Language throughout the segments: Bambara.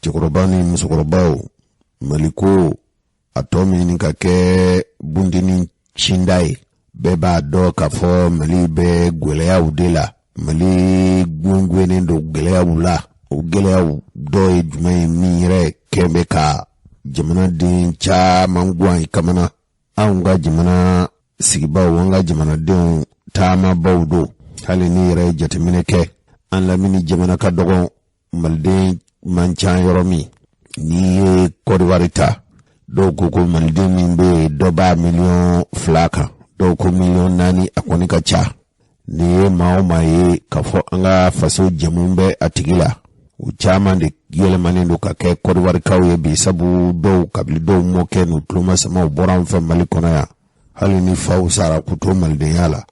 cɛkɔrɔba ni musokɔrɔbaw Mali ko a tɔ min ni ka kɛ bundi ni cinda ye bɛɛ b'a dɔn k'a fɔ Mali bɛ gwɛlɛyaw de la. Mali gwɛngwɛnen do gwɛlɛyaw la. O gwɛlɛyaw dɔ ye jumɛn ye min yɛrɛ kɛn bɛ ka jamanaden caman guwan i kamana. Anw ka jamana sigibaw an ka jamanadenw taamabaw do. Hali ni yɛrɛ jateminɛ kɛ an lamini jamana ka dɔgɔn Maliden man ca yɔrɔ min. N'i ye Côte d'Ivoire ta dɔw ko Maliden min bɛ dɔ b'a $2,000,000 kan, dɔw ko $4,000,000 a kɔni ka ca. Ni ye maa o maa ye k'a fɔ an ka faso jamu bɛ a tigi la. U caman de yɛlɛmanen do ka kɛ Côte d'Ivoirekaw ye bi sabu dɔw kabili dɔw mɔkɛ n'u tulomasamaw bɔra an fɛ Mali kɔnɔ yan. Hali ni faw sara k'u to malidenya la,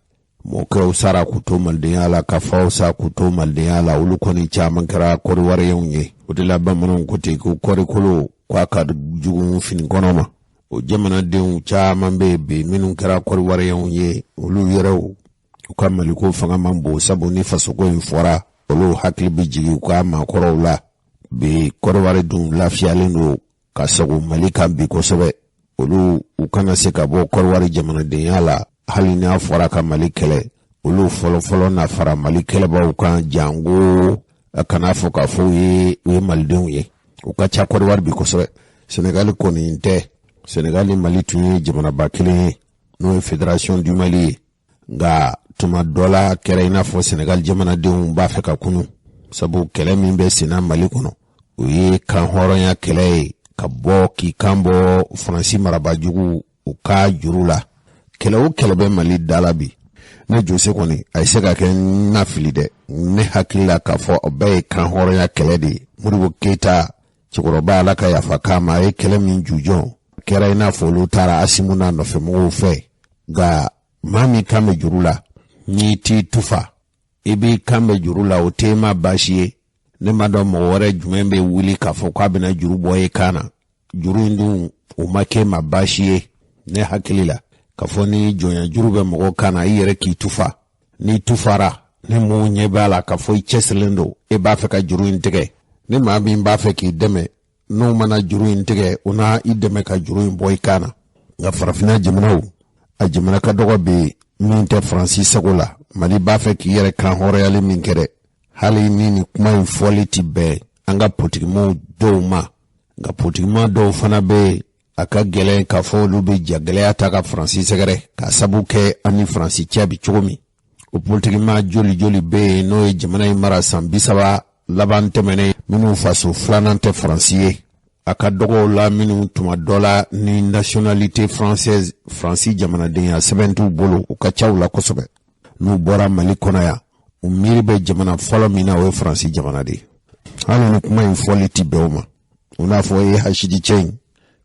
mɔkɛw sara k'u to malidenya la, ka faw sa k'u to malidenya la, olu kɔni caman kɛra Côte d'Ivoireyenw ye. O de la bamananw ko ten ko kɔrikolo k'a ka jugu fini kɔnɔ ma. O jamanadenw caman bɛ bi minnu kɛra Côte d'Ivoireyenw ye, olu yɛrɛw u ka Maliko fanga man bon sabu ni fasoko in fɔra olu hakili bɛ jigin u ka maakɔrɔw la. Bi Côte d'Ivoire dun lafiyalen do ka sago Mali kan bi kosɛbɛ. Olu u kana se ka bɔ Côte d'Ivoire jamanadenya la hali n'a fɔra ka Mali kɛlɛ. Olu fɔlɔfɔlɔ na fara Mali kɛlɛbaw kan jango a kana fɔ k'a fɔ u ye Malidenw ye. U ka ca Côte d'Ivoire bi kosɛbɛ. Senegal kɔni tɛ. Senegal ni Mali tun ye jamanaba kelen ye n'o ye Fédération du Mali ye. Nka tuma dɔ la kɛra i n'a fɔ Senegal jamanadenw b'a fɛ ka kunu sabu kɛlɛ min bɛ senna Mali kɔnɔ o ye kan hɔrɔnya kɛlɛ ye ka bɔ k'i kan bɔ Faransi marabajugu u ka juru la. Kɛlɛ o kɛlɛ bɛ Mali dala bi. Ne Jose kɔni a ye se ka kɛ na fili dɛ. Ne hakili la k'a fɔ o bɛɛ ye kan hɔrɔnya kɛlɛ de ye. Modibo Keita cɛkɔrɔba Ala ka yafa k'a ma a ye kɛlɛ min jujɔn kɛra i n'a fɔ olu taara Asimu n'a nɔfɛmɔgɔw fɛ. Nka maa min kan bɛ juru la n'i t'i tufa i b'i kan bɛ juru la o tɛ ma baasi ye. Ne ma dɔn mɔgɔ wɛrɛ jumɛn bɛ wuli k'a fɔ k'a bɛna juru bɔ i kan na. Juru in dun o ma kɛ ma baasi ye ne hakili la. K'a fɔ ni jɔnya juru bɛ mɔgɔ kan na i yɛrɛ k'i tufa. N'i tufara ni mun ɲɛ b'a la k'a fɔ i cɛsirilen do i b'a fɛ ka juru in tigɛ. Ni maa min b'a fɛ k'i dɛmɛ n'o mana juru in tigɛ o na i dɛmɛ ka juru in bɔ i kan na. Nka farafinna jamanaw a jamana ka dɔgɔ bɛ min tɛ Faransi sago la. Mali b'a fɛ k'i yɛrɛ kan hɔrɔnyali min kɛ dɛ. Hali ni kuma in fɔli ti bɛn an ka politigimɔgɔw dɔw ma. Nka politigimɔgɔ dɔw fana bɛ a ka gɛlɛn k'a fɔ olu bɛ jagɛlɛya ta ka Faransi sɛgɛrɛ k'a sabu kɛ an ni Faransi cɛ bi cogo min. O politigimɔgɔ joli joli bɛ yen n'o ye jamana in mara san 30 laban tɛmɛnen minnu faso filanan tɛ Faransi ye. A ka dɔgɔw la minnu tuma dɔ la ni nationalité française Faransi jamanadenya sɛbɛn t'u bolo u ka caw la kosɛbɛ. N'u bɔra Mali kɔnɔ yan u miiri bɛ jamana fɔlɔ min na o ye Faransi jamana de ye. Hali ni kuma in fɔli ti bɛn o ma. U n'a fɔ ye Hasidi cɛ in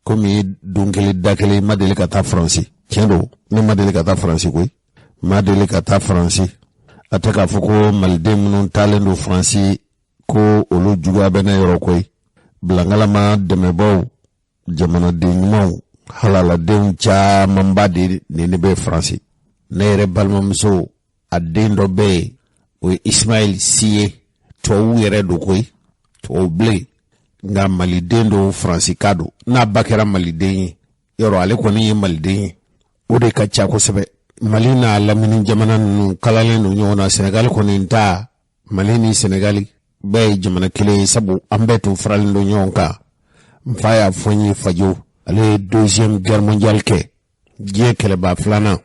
komi don kelen da kelen ma deli ka taa Faransi. Tiɲɛ don ne ma deli ka taa Faransi koyi. Ma deli ka taa Faransi. A tɛ k'a fɔ ko Maliden minnu taalen don Faransi ko olu juguya bɛ ne yɔrɔ koyi. Bilangalama dɛmɛbaw jamanaden ɲumanw halaladenw camanba de ne bɛ Faransi. Ne yɛrɛ balimamuso a den dɔ bɛ yen o ye Ismaël Sy ye. Tubabu yɛrɛ do koyi tubabu bilen nka Maliden do Faransika do. N'a ba kɛra Maliden ye yɔrɔ ale kɔni ye Maliden ye o de ka ca kosɛbɛ. Mali n'a lamini jamana ninnu kalalen do ɲɔgɔn na. Senegal kɔni ta Mali ni Senegal bɛɛ ye jamana kelen ye sabu an bɛɛ tun faralen do ɲɔgɔn kan. N fa y'a fɔ n ye Fajo ale ye 2e guerre mondiale kɛ diɲɛ kɛlɛba filanan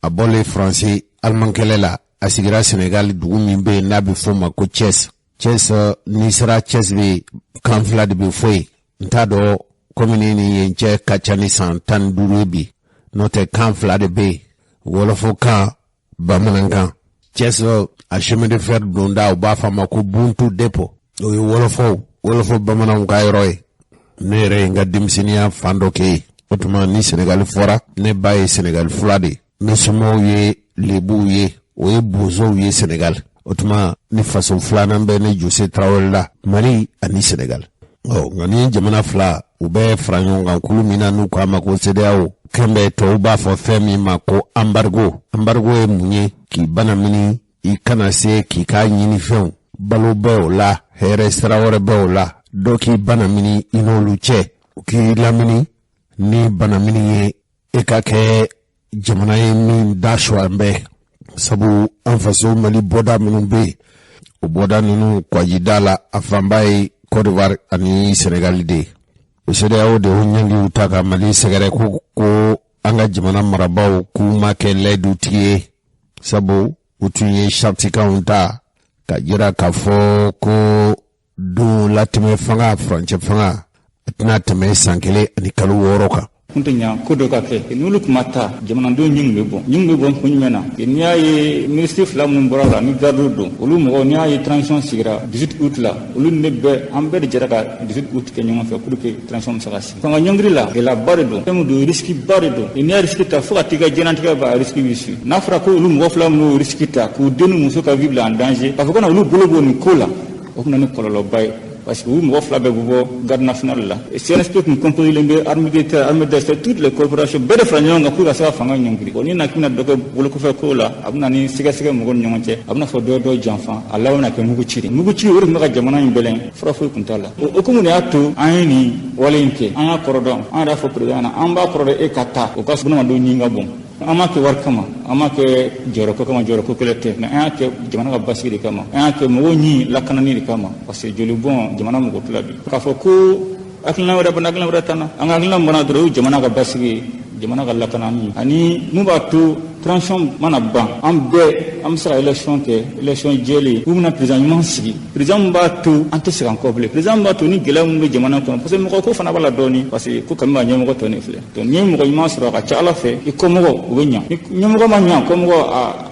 a bɔlen Faransi Alman kɛlɛ la a sigira Senegal dugu min bɛ yen n'a bɛ fɔ o ma ko Thiès. Thiès n'i sera Thiès bɛ kan fila de bɛ fɔ yen. N t'a dɔn commune ni yen cɛ ka ca ni san 15 ye bi n'o tɛ kan fila de bɛ yen wɔlɔfɔ kan bamanankan. Thiès a chemin de fer donda u b'a fɔ a ma ko Buntu dépôt o ye wɔlɔfɔ bamananw ka yɔrɔ ye. Ne yɛrɛ ye n ka denmisɛnniya fan dɔ kɛ yen. O tuma ni Senegal fɔra ne ba ye Senegal fila de. Ne somɔgɔw ye Lebuw ye o ye Bozow ye Senegal. O tuma ni faso filanan bɛ ne Jose Traoré la Mali ani Senegal. Nka ni jamana fila u bɛ fara ɲɔgɔn kan kulu min na n'u k'a ma ko CEDEAO kɛn bɛ tɔw b'a fɔ fɛn min ma ko embargo. Embargo ye mun ye? K'i bana mini i kana se k'i ka ɲini fɛnw balo bɛ o la hɛrɛ sira wɛrɛ bɛ o la dɔ k'i bana mini i n'olu cɛ u k'i lamini ni bana mini ye e ka kɛ jamana ye min da suwan bɛɛ sabu an faso Mali bɔda minnu bɛ yen o bɔda ninnu kwajida la a fanba ye Côte d'Ivoire ani Sénégal de o CEDEAO de o ɲangiw ta ka Mali sɛgɛrɛ ko an ka jamana marabaw k'u ma kɛ layidu ye sabu u tun ye chartikanw ta ka jira k'a fɔ ko don latɛmɛ fanga furancɛ fanga a tɛna tɛmɛ san 1 ani kalo 6 kan. Kuntanya kodo ka kɛ n'olu kuma ta jamanadenw ɲinw bɛ bɔ kun jumɛn na n'i y'a ye ministre fila minnu bɔra la ni garde don olu mɔgɔw n'i y'a ye transition sigira 18 août la olu ne bɛ an bɛɛ de jɛra ka 18 août kɛ ɲɔgɔn fɛ pour que transition bɛ se ka sigi fanga ɲɔngiri la gɛlɛyaba de don fɛn min don risque ba de don n'i y'a risque ta fo ka t'i ka diɲɛnatigɛ ban risque b'i su n'a fɔra ko olu mɔgɔ fila minnu risque ta k'u den ni muso ka vie bila en danger k'a fɔ ko na olu bolo bɔ nin ko la o kuna ni kɔlɔlɔba ye parce que olu mɔgɔ fila bɛɛ bɛ bɔ garde nationale la CNSP tun composé bɛ armée d'État toutes les corporations bɛɛ de fara ɲɔgɔn kan pour ka se ka fanga ɲɔngiri o ni na kina dɔ kɛ bolokɔfɛ ko la a bɛna ni sɛgɛsɛgɛ mɔgɔw ni ɲɔgɔn cɛ a bɛna fɔ dɔ janfa a laban na kɛ muguci o de tun bɛ ka jamana in bɛlɛn fura foyi tun t'a la o hukumu de y'a to an ye nin wale in kɛ an y'a kɔrɔdɔn an yɛrɛ fɔ président na an b'a kɔrɔdɔn e ka taa o ka bunamadenw ɲin ka bon an m'a kɛ wari kama an m'a kɛ jɔyɔrɔko kama jɔyɔrɔko kɛlɛ tɛ mais an y'a kɛ jamana ka basigi de kama an y'a kɛ mɔgɔw ɲin lakanani de kama parce que joli bɔn jamana mɔgɔ tila bi k'a fɔ ko hakilina wɛrɛ bana hakilina wɛrɛ tanna an ka hakilina bana dɔrɔn o ye jamana ka basigi jamana ka lakanani ani mun b'a to transition mana ban an bɛɛ an bɛ se ka élection kɛ élection jɛlen u bɛna président ɲuman sigi président min b'a to an tɛ segin an kɔ bilen président min b'a to ni gɛlɛya min bɛ jamana kɔnɔ parce que mɔgɔ ko fana b'a la dɔɔni parce que ko kami b'a ɲɛmɔgɔ tɔ nin filɛ donc n'i ye mɔgɔ ɲuman sɔrɔ a ka ca Ala fɛ i kɔmɔgɔ o bɛ ɲa ni ɲɛmɔgɔ ma ɲa kɔmɔgɔ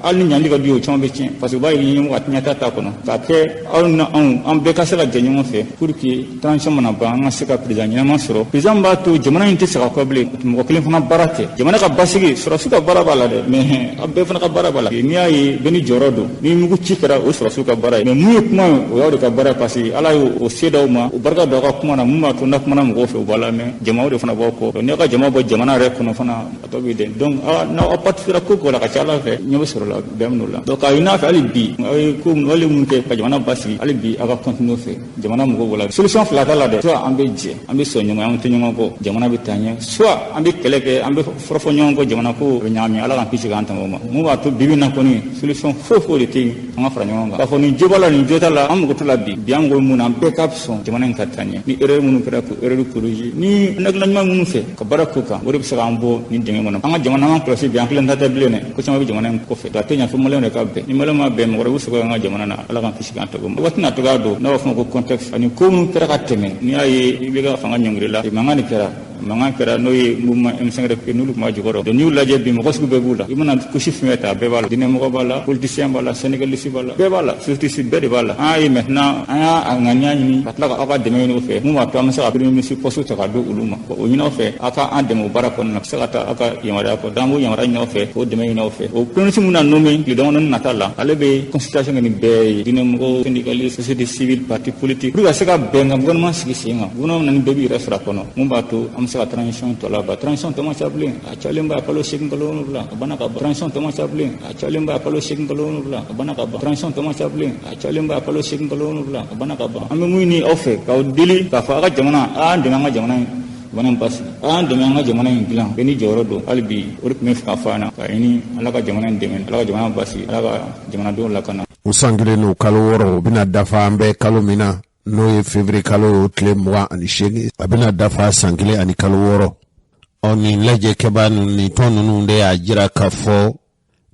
hali ni ɲani ka di o caman bɛ tiɲɛ parce que u b'a ye ɲɛmɔgɔ a ɲɛta t'a kɔnɔ k'a kɛ aw ni an bɛɛ ka se ka jɛ ɲɔgɔn fɛ pour que transition mana ban an ka se ka président ɲɛnama sɔrɔ président min b'a to jamana in tɛ segin a kɔ bilen mɔgɔ kelen fana baara tɛ jamana ka basigi sɔrɔsiw ka baara b'a la dɛ mais a bɛɛ fana ka baara b'a la n'i y'a ye bɛɛ ni jɔyɔrɔ don ni mugu ci kɛra o sɔrɔsiw ka baara ye mais mun ye kuma ye o y'aw de ka baara ye parce que Ala y'o se d'aw ma o barika don aw ka kuma na mun b'a to n'a kumana mɔgɔw fɛ u b'a lamɛn jamaw de fana b'aw kɔ donc n'i ka jama bɔ jamana yɛrɛ kɔnɔ fana a tɔ bɛ den donc n'aw participera ko ko la ka ca Ala fɛ ɲɛ bɛ sɔrɔ la bɛn minnu la donc a ye n'a fɛ hali bi aw ye ko wale mun kɛ ka jamana basigi hali bi aw ka continuer fɛ jamana mɔgɔw wala solution fila t'a la dɛ soit an bɛ jɛ an bɛ sɔn ɲɔgɔn an tɛ ɲɔgɔn kɔ jamana bɛ taa ɲɛ soit an bɛ kɛlɛ kɛ an bɛ fɔrɔfɔ ɲɔgɔn kɔ jamana ko bɛ ɲagami Ala k'an kisi k'an tanga o ma mun b'a to bibi na kɔni solution foyi de tɛ yen an ka fara ɲɔgɔn kan k'a fɔ nin jo b'a la nin jo t'a la an mago t'o la bi an ko mun na an bɛɛ ka sɔn jamana in ka taa ɲɛ ni erreur minnu kɛra ko erreur corriger ni hakilina ɲuman minnu fɛ ka baara k'o kan o de bɛ se k'an bɔ nin dingɛ kɔnɔ an ka jamana an ka kɔlɔsi bi an kelen ta tɛ bilen dɛ ko caman bɛ jamana in kɔfɛ a tɛ ɲɛ fo maliyɛnw de ka bɛn ni maliyɛnw ma bɛn mɔgɔ wɛrɛ bɛ sɔrɔ an ka jamana na Ala k'an kisi k'an tɔgɔ ma waati n'a tɔgɔya don n'a b'a fɔ ma ko contexte ani ko minnu kɛra ka tɛmɛ n'i y'a ye i bɛ ka fanga ɲɔngiri la mankan de kɛra mankan kɛra n'o ye mouvement M5 RFP n'olu tun b'a jukɔrɔ donc n'i y'u lajɛ bi mɔgɔ sugu bɛɛ b'u la i mana couche fɛn fɛn ta bɛɛ b'a la diinɛmɔgɔ b'a la politicien b'a la sénégaliste b'a la bɛɛ b'a la société bɛɛ de b'a la an y'a ye maintenant an y'a ŋaniya ɲini ka tila ka aw ka dɛmɛ ɲini o fɛ mun b'a to an bɛ se ka premier ministre poste ta ka di olu ma o ɲini aw fɛ aw ka an dɛmɛ o baara kɔnɔna na se ka taa aw ka yamaruya kɔ donc an b'o yamaruya ɲini aw fɛ k'o dɛmɛ ɲini aw fɛ o premier ministre min na nommé tile damadɔni nata la ale bɛ consultation kɛ nin bɛɛ ye diinɛmɔgɔ syndicaliste société civile parti politique pour que ka se ka bɛn ka gouvernement sigi sen kan gouvernement na ni bɛɛ b'i yɛrɛ sɔrɔ a kɔnɔ mun b'a to an bɛ se ka transition tɔ la ba transition tɔ ma ca bilen a cayalen ba kalo 8 kalo 7 a banna ka ban transition tɔ ma ca bilen a cayalen ba kalo 8 kalo 7 a banna ka ban transition tɔ ma ca bilen a cayalen ba kalo 8 kalo 7 a banna ka ban an bɛ mun ɲini aw fɛ k'aw deli k'a fɔ aw ka jamana a y'an dɛmɛ an ka jamana in jamana in basigi a y'an dɛmɛ an ka jamana in dilan bɛɛ ni jɔyɔrɔ don hali bi o de tun bɛ fɛ ka fɔ an na ka ɲini Ala ka jamana in dɛmɛ Ala ka jamana basigi Ala ka jamanadenw lakana u san kelen n'o kalo 6 o bɛna dafa an bɛ kalo min na n'o ye février kalo ye o tile 28 a bɛna dafa san kelen ani kalo 6 ɔ nin lajɛkɛba nin tɔn ninnu de y'a jira k'a fɔ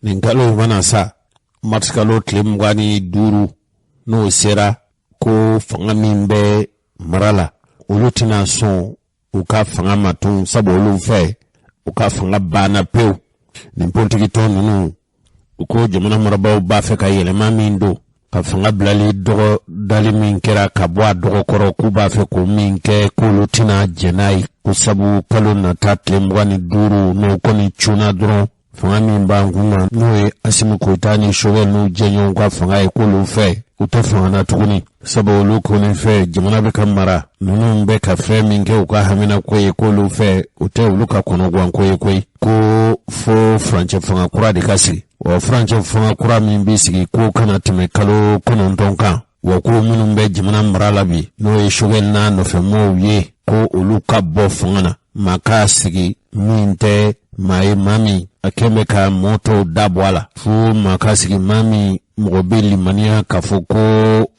nin kalo mana sa mars kalo tile 25 n'o sera ko fanga min bɛ mara la olu tɛna sɔn u ka fanga ma tun sabu olu fɛ u ka fanga banna pewu nin politiki tɔn ninnu u ko jamana marabaaw b'a fɛ ka yɛlɛma min don ka fanga bilali dɔgɔ dali min kɛra ka bɔ a dɔgɔ kɔrɔ k'u b'a fɛ ko min kɛ k'olu tɛna jɛn n'a ye ko sabu kalo nata tile 25 n'o kɔni cunna dɔrɔn fanga min b'an kun na n'o ye Asimi Koyita ni Choguel n'u jɛɲɔgɔn ka fanga ye k'olu fɛ u tɛ fanga na tuguni sabu olu kɔni fɛ jamana bɛ ka mara ninnu bɛ ka fɛn min kɛ u ka hamina ko ye k'olu fɛ u tɛ olu ka kɔnɔguwan ko ye koyi ko fo furancɛ fanga kura de ka sigi wa furancɛ fanga kura min bɛ sigi k'o kana tɛmɛ kalo 9 kan wa ko minnu bɛ jamana mara la bi n'o ye Choguel n'a nɔfɛmɔgɔw ye ko olu ka bɔ fanga na maa k'a sigi min tɛ maa ye maa min a kɛn bɛ ka mɔɔ tɔw dabɔ a la fo maa k'a sigi maa min mɔgɔ bɛ limaniya k'a fɔ ko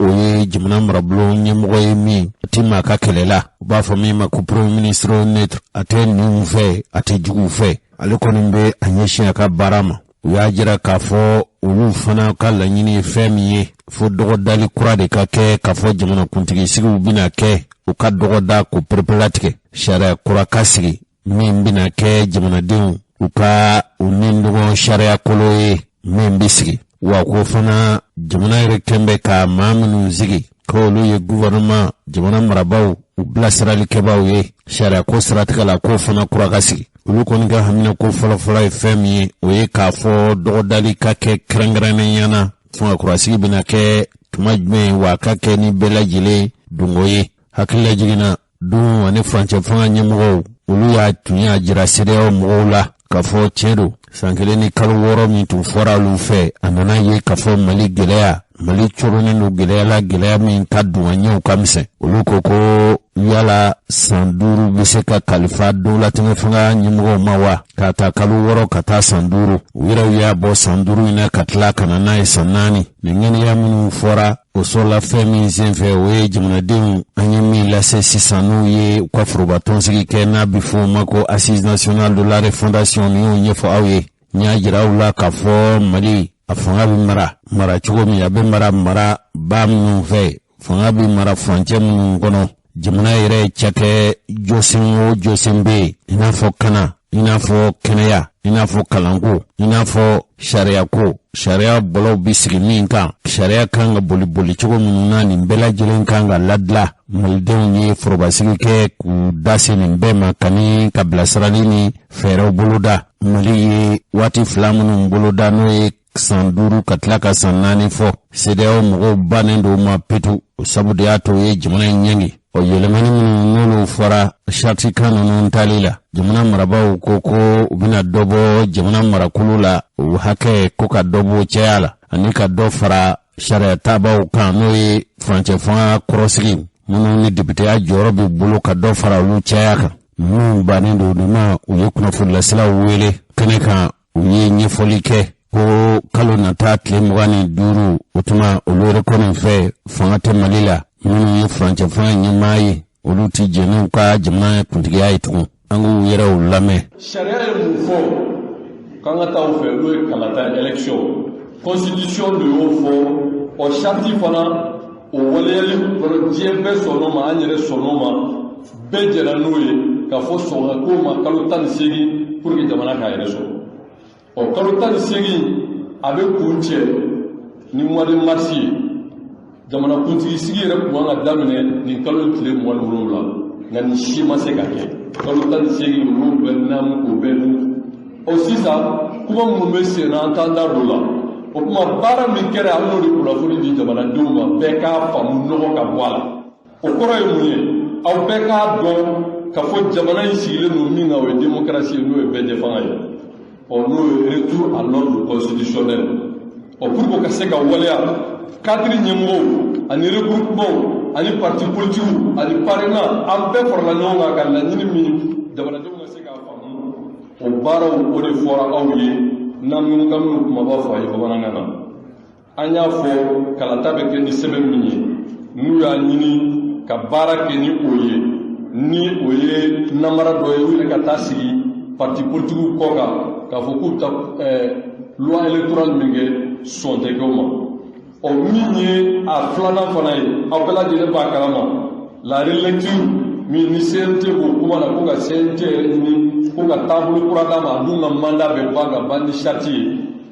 o ye jamana marabolo ɲɛmɔgɔ ye min a tɛ maa ka kɛlɛ la u b'a fɔ min ma ko premier ministre neutre a tɛ ninw fɛ a tɛ juguw fɛ ale kɔni bɛ a ɲɛsin a ka baara ma u y'a jira k'a fɔ olu fana ka laɲini ye fɛn min ye fo dɔgɔdali kura de ka kɛ k'a fɔ jamanakuntigi sigiw bɛna kɛ u ka dɔgɔda ko perepelatigɛ sariya kura ka sigi min bɛna kɛ jamanadenw u ka u ni ɲɔgɔn sariya kolo ye min bɛ sigi wa ko fana jamana yɛrɛ kɛn bɛ ka maa minnu sigi ko olu ye gouvernement jamana marabaw u bilasiralikɛbaw ye sariya ko siratigɛ la ko fana kura ka sigi olu kɔni ka hamina ko fɔlɔfɔlɔ ye fɛn min ye o ye k'a fɔ dɔgɔdali ka kɛ kɛrɛnkɛrɛnnenya na fanga kurasigi bɛna kɛ tuma jumɛn wa ka kɛ ni bɛɛ lajɛlen dongo ye hakilila jiginna don ani furancɛ fanga ɲɛmɔgɔw olu y'a tun y'a jira CEDEAO mɔgɔw la k'a fɔ tiɲɛ don san kelen ni kalo 6 min tun fɔra olu fɛ a nana ye k'a fɔ Mali gɛlɛya Mali coronin don gɛlɛya la gɛlɛya min ka don a ɲɛw ka misɛn olu ko ko yala san 5 bɛ se ka kalifa dɔwlatigɛ fanga ɲɛmɔgɔw ma wa k'a ta kalo 6 ka taa san 5 u yɛrɛw y'a bɔ san 5 in na ka tila ka na n'a ye san 4 ni ŋɛniya minnu fɔra o sɔrɔla fɛn min senfɛ o ye jamanadenw an ye min lase sisan n'u ye u ka forobatɔnsigi kɛ n'a bɛ fɔ o ma ko Assise nationale de la refondation ni y'o ɲɛfɔ aw ye n y'a jira aw la k'a fɔ Mali a fanga bɛ mara cogo min a bɛ mara ba minnu fɛ fanga bɛ mara furancɛ minnu kɔnɔ jamana yɛrɛ cakɛ jɔsen o jɔsen bɛ yen i n'a fɔ kana i n'a fɔ kɛnɛya i n'a fɔ kalanko i n'a fɔ sariyako sariya bɔlɔw bɛ sigi min kan sariya kan ka boli cogo minnu na nin bɛɛ lajɛlen kan ka ladila malidenw ye forobasigi kɛ k'u da se nin bɛɛ ma kani ka bilasirali ni fɛɛrɛw boloda Mali ye waati 2 minnu boloda n'o ye san 5 ka tila ka san 4 fɔ CEDEAO mɔgɔw bannen do ma petu o sabu de y'a to ye jamana in ɲɛngi o yɛlɛmani minnu n'olu fɔra charte kan ninnu tali la jamana marabaw ko u bɛna dɔ bɔ jamana marakulu la o hakɛ ko ka dɔ bɔ cɛya la ani ka dɔ fara sariya tabaw kan n'o ye furancɛ fanga kɔrɔsigi minnu ni députéya jɔyɔrɔ bɛ bolo ka dɔ fara olu cɛya kan ninnu bannen do ma u ye kunnafonilasilaw wele kɛnɛ kan u ye ɲɛfɔli kɛ ko kalo nata tile 25 o tuma olu yɛrɛ kɔni fɛ fanga tɛ Mali la minnu ye furancɛ fanga ɲɛmaa ye olu ti jɛn'u ka jamana kuntigiya ye tugun an k'u yɛrɛw lamɛn. Sariya ye mun fɔ k'an ka taa u fɛ n'o ye kalata élection constitution de y'o fɔ o charte fana o waleyali kɔnɔ diɲɛ bɛɛ sɔnn'o ma an yɛrɛ sɔnn'o ma bɛɛ jɛra n'o ye k'a fɔ sɔngɔ ko ma kalo 18 pour que jamana k'a yɛrɛ sɔrɔ. O kalo 18 a bɛ kun cɛ ni mois de mars ye jamana kuntigi sigi yɛrɛ kun ka daminɛ nin kalo tile 27 la nka nin si ma se ka kɛ kalo 18 olu bɛ namu k'o bɛɛ dun o sisan kuma minnu bɛ sen na an t'an da don la o kuma baara min kɛra an y'o de kunnafoni di jamanadenw ma bɛɛ k'a faamu nɔgɔ ka bɔ a la o kɔrɔ ye mun ye aw bɛɛ k'a dɔn k'a fɔ jamana in sigilen don min kan o ye démocratie n'o ye bɛɛ ɲɛfanga ye n'o ye retour à l'ordre constitutionnel pour que se ka waleya cadre ɲɛmɔgɔw ani regroupement ani parti politique ani parrainage an bɛɛ farala ɲɔgɔn kan ka laɲini min jamanadenw ka se k'a faamu o baaraw o de fɔra aw ye n'an minnu ka minnu kumaba fɔ a ye bamanankan na an y'a fɔ kalata bɛ kɛ ni sɛbɛn min ye n'u y'a ɲini ka baara kɛ ni o ye ni o ye namara dɔ ye u yɛrɛ ka taa sigi parti politique kɔ kan k'a fɔ k'u ta loi électorale min kɛ sɔn tɛ kɛ o ma min ye a filanan fana ye aw bɛɛ lajɛlen b'a kalama la relecture min ni CNT b'o kuma na ko ka CNT yɛrɛ ɲini ko ka taabolo kura d'a ma a dun ka mandat bɛ ban ka ban ni charte ye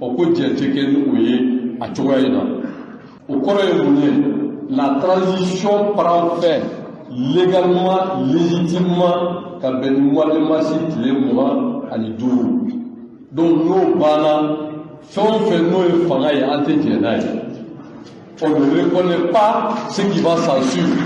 ko jɛn tɛ kɛ ni o ye a cogoya in na o kɔrɔ ye mun ye la transition prend fin légalement légitimement ka bɛn ni mois de mars tile 25 donc n'o banna fɛn o fɛn n'o ye fanga ye an tɛ jɛn n'a ye on ne reconnaît pas ce qui va s'en suivre.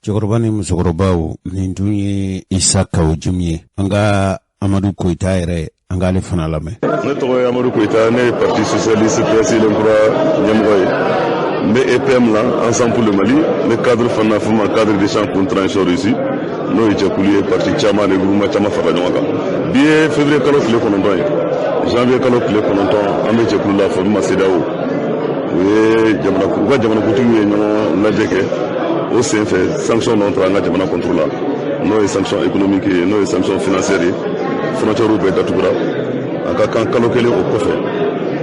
Cɛkɔrɔba ni musokɔrɔbaw nin tun ye Isa Kawojim ye an ka Amadu Koyita yɛrɛ an k'ale fana lamɛn. Ne tɔgɔ ye Amadu Koyita ne ye parti socialiste PSI lenkura ɲɛmɔgɔ ye mais EPM là, ensemble pour le Mali, le cadre Fanafuma, cadre des champs pour une transition réussie, nous étions coulés parti Tchama, les groupements Tchama Faranouaka. Bien février, quand on est janvier, quand on est on met Tchakoula, Fama Sedao. Oui, Jamana Koutou, la Djeke, au CFE, sanctions non tranga Jamana contrôle. Nos sanctions économiques, nos sanctions financières, frontières ou Bétatougra, en cas calculé au Kofé.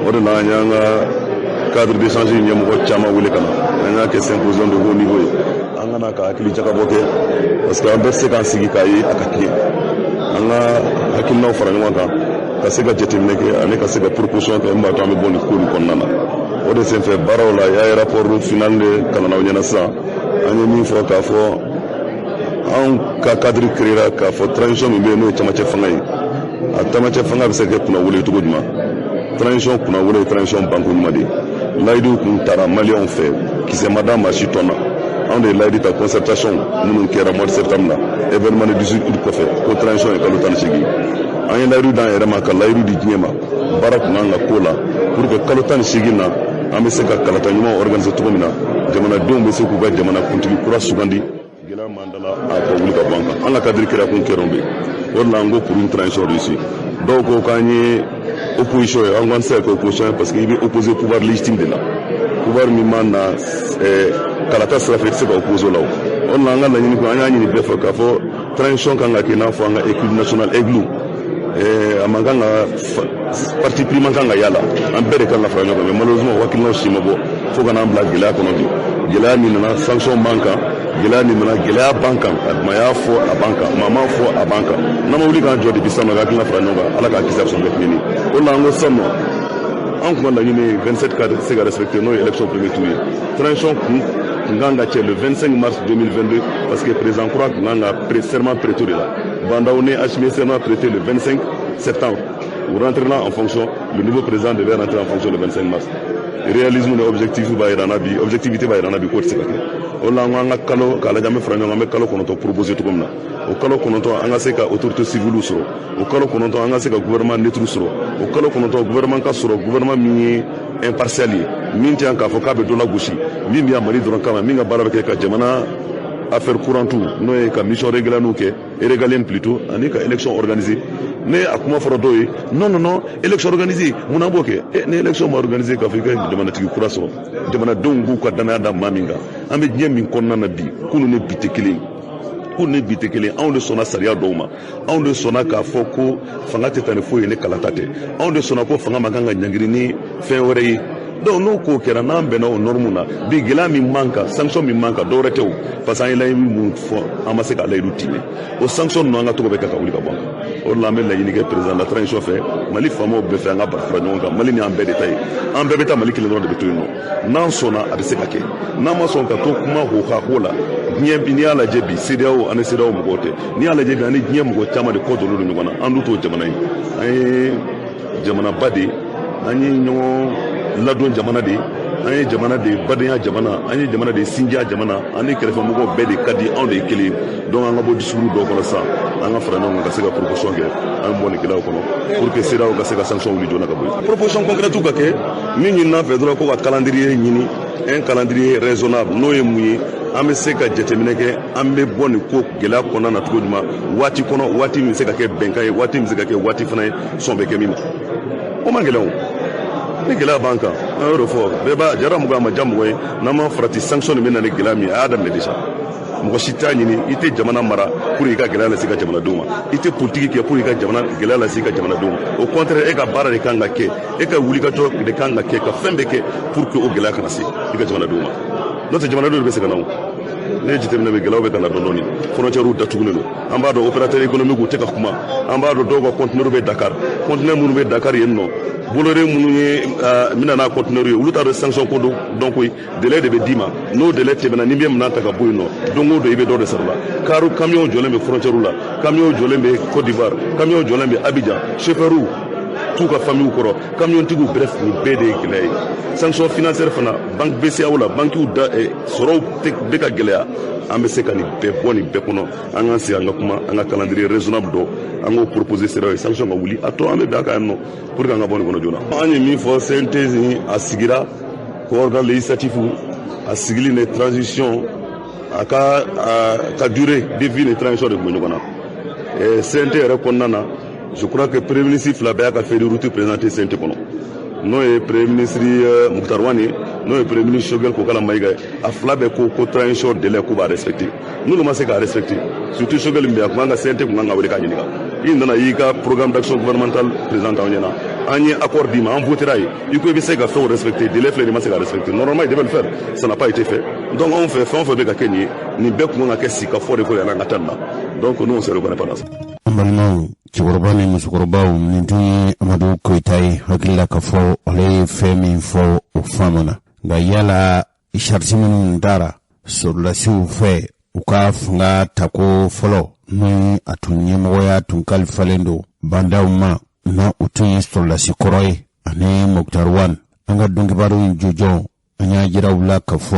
On a un cadre d'échange, il y a un Tchama ou les Kana, il y a un symposium de haut niveau. On a un Akili Tchakaboke, parce qu'en Berse, quand Sigi Kaye, Akaki, on a Akilna Faranouaka, Kasega Jetimeke, avec Kasega proportion, et Mbatame Boni Kourou Konana. On a fait Barola, il y a un rapport final de Kanana Yanasa, on a mis Foka Fo. En cadre créera qu'a fait transition mais nous tamache fangai a tamache fanga se que kuna wole to godma transition kuna wole transition banko numadi laidu kun tara malion fait qui c'est madame Achitona on de laidi ta concertation nous qui era mois de septembre événement de 18 août ko fait ko transition e kalotan sigi en laidu dans erama ka laidu di nyema barak nanga kola pour que kalotan sigi na amese ka kalatan nyuma organiser to mina jamana dombe se ku ga jamana continue kura sugandi gela mandala a ko wuli ka banka an la cadre kira kun kerombe wala ngo pour une transition réussie donc ko kanye opposition en grande cercle opposition parce qu'il veut opposer au pouvoir légitime de là pouvoir mi manna kalata sera fait se ko opposer là on la ngala ni ko anya ni be fa ka fo transition kan ngaki na fo nga équipe nationale églou amanganga parti prima kanga yala en bere kan la fa mais malheureusement wakilno shimabo fo kana mbla gila kono bi gila ni na sanction banca gila ni na gila banca maya fo a banca mama fo a banca na mawuli kan jodi bisama ga kila fra nyoga ala ka kisab so betmini o la ngo sono en ko la ni 27 cadre c'est respecter nos élections premier tour transition nganga le 25 mars 2022 parce que président croit nganga serment prêté là bandaone HMC n'a traité le 25 septembre ou rentrer là en fonction le nouveau président devait rentrer en fonction le 25 mars réalisme de objectif ba irana bi objectivité ba irana bi ko tsika o la nganga kalo kala jame franyo ngame kalo kono to proposer to komna o kalo kono to anga seka autorité civile soro o kalo kono to anga seka gouvernement neutre soro o kalo kono to gouvernement ka soro gouvernement mi impartial min ti anka foka be do la gauche min bi amari do kama min ga barabe ka jamana affaire courante no e ka mission régulale no ke régalien plutôt ani ka élection organisée mais akuma foro doy non élection organisée muna boke ne élection ma organisée ka fika jamana tigi kuraso jamana dongu ko dana da maminga ambe nyem min konna na bi kunu ne bitekele kunu ne bitekele on de sona saria doma on de sona ka foko fanga tetane fo ne kalatate on de sona ko fanga maganga nyangiri ni fin wore donc no ko kera nan bena o normuna bi gela mi manka sanction mi manka do retew parce que lay mi fo amase ka lay lutine o sanction no nga to be ka wuli ka banka o la mel la yini ke président la transition fait mali famo be fe nga barfra nyonga mali ni ambe detay ambe beta mali kile no de betu no nan sona abise ka ke nan ma son ka to kuma ho ka hola nyem bi ni ala jebi CDAO ane CDAO mugote ni ala jebi ane nyem go chama de ko do lu nyona andu to jamana ay jamana badi ani nyo ladon jamana de anye jamana de badenya jamana anye jamana de sinja jamana ani kelefa mugo bedi kadi on de kele donc anga bo disuru do ko sa anga frano nga sega proposition ke an boni kila ko pour que sera o sega sanction wuli jona ka boy proposition concrète ka ke mingi na fedro ko ka calendrier nyini un calendrier raisonnable no yemuyi ambe seka jetemine ke ambe boni ko gela kona na tuguduma wati kono wati mi seka ke benkai wati mi seka ke wati fana sombe ke mimi o mangelawo ni gela banka euro fo beba jara muga ma jamwe na ma frati sanction mi na ni gela mi adam ne deja mo shita ni ite jamana mara pour ika gela la sika jamana duma ite politique ke pour ika jamana gela la sika jamana duma au contraire e ka bara de kanga ke e ka wuli ka to de kanga ke ka fembe ke pour que o gela kana si ika jamana duma notre jamana duma be sika nawo ne jitemne be gela be kana dondoni frontière route tugunelo ambado opérateur économique ou teka kuma ambado dogo conteneur be Dakar conteneur munu be Dakar yenno bolore munu mina na conteneur ulu ta sanction ko donc oui délai de dima no délai te bena nimbe mna ta ka boyno dongo do ibe do de sarla karu camion jolembe frontière la camion jolembe Côte d'Ivoire camion jolembe Abidjan chauffeur tout ka famille koro camion tigu bref ni bede gilay sanction financière fana banque BCAO la banque ou da soro tek de ka gelaya ambe sekani be boni be kono anga si anga kuma anga calendrier raisonnable do anga proposer sera sanction ma wuli ato ambe be aka no pour que anga boni kono jona ani mi fo synthèse asigira organe législatif a sigilé une transition à ka durée de vie de transition de Mounioukana. Et CNT Rekonana, je crois que le Premier ministre Flabé a fait des routes présentées CNT Kono. Nous, le Premier ministre Mouktarwani, nous, le Premier ministre Shogel Kokala Maïga, a Flabé ko transition de l'éco à respecter. Nous, nous sommes à respecter. Surtout Shogel Mbia, Kouanga CNT Kounanga Weka Yinika. Il y a un programme d'action gouvernementale présenté en Yéna. Un accord d'IMA, on votera. Il faut essayer de faire respecter. Délai flé, il faut respecter. Normalement, il devait le faire. Ça n'a pas été fait. Donc, on fait des Kenny, ni bec mon akessi, qu'a fort de quoi la Natana. Donc, nous, on se reconnaît pas dans ça. Ambalma, Chikorobani, Musukorobao, Nintuni, Amadou Koitai, Hakila Kafo, Ole, Femi, Fo, Famana. Gayala, Isharsimun Dara, sur la Soufé, Ukaf, Nga, Tako, Folo. Nui atunye mwoya tunkal falendo banda uma na utunye stola sikoroye ane Mokhtar anga dungi baru jojo anya jira wula kafo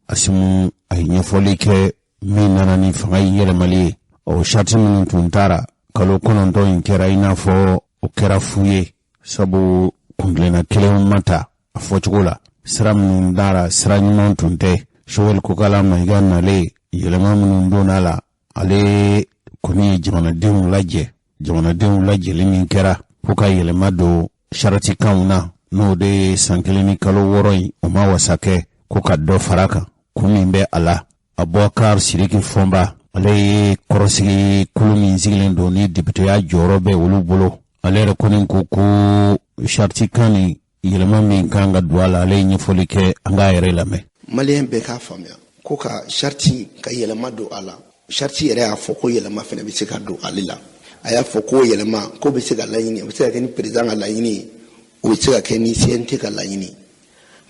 asimu ahinye folike mi nanani fangai yele mali o shati minu tuntara kalo konondo inkera inafo okera fuye sabu kunglena kile mata afo chukula sira minu ndara sira nyuma tunte showel kukala maiga nale yele mamunu ndonala ale kuni jamana denw lajɛ min kɛra fo ka yɛlɛma don sharati kanw na n'o de san 1 ni kalo 6 in o ma wasa kɛ ko ka dɔ fara kan kun min bɛ a la Abubakar Sidiki Fɔnba ale ye kɔrɔsigi kulu min sigilen don ni députéya jɔyɔrɔ bɛ olu bolo ale yɛrɛ kɔni ko ko sharati kan ni yɛlɛma min kan ka don a la ale ye ɲɛfɔli kɛ an k'a yɛrɛ lamɛn. Maliyɛn bɛɛ k'a faamuya ko ka sharati ka yɛlɛma don a la. Sharti yɛrɛ y'a fɔ ko yɛlɛma fana bɛ se ka don ale la. A y'a fɔ ko yɛlɛma ko bɛ se ka laɲini, o bɛ se ka kɛ ni président ka laɲini, o bɛ se ka kɛ ni CNT ka laɲini.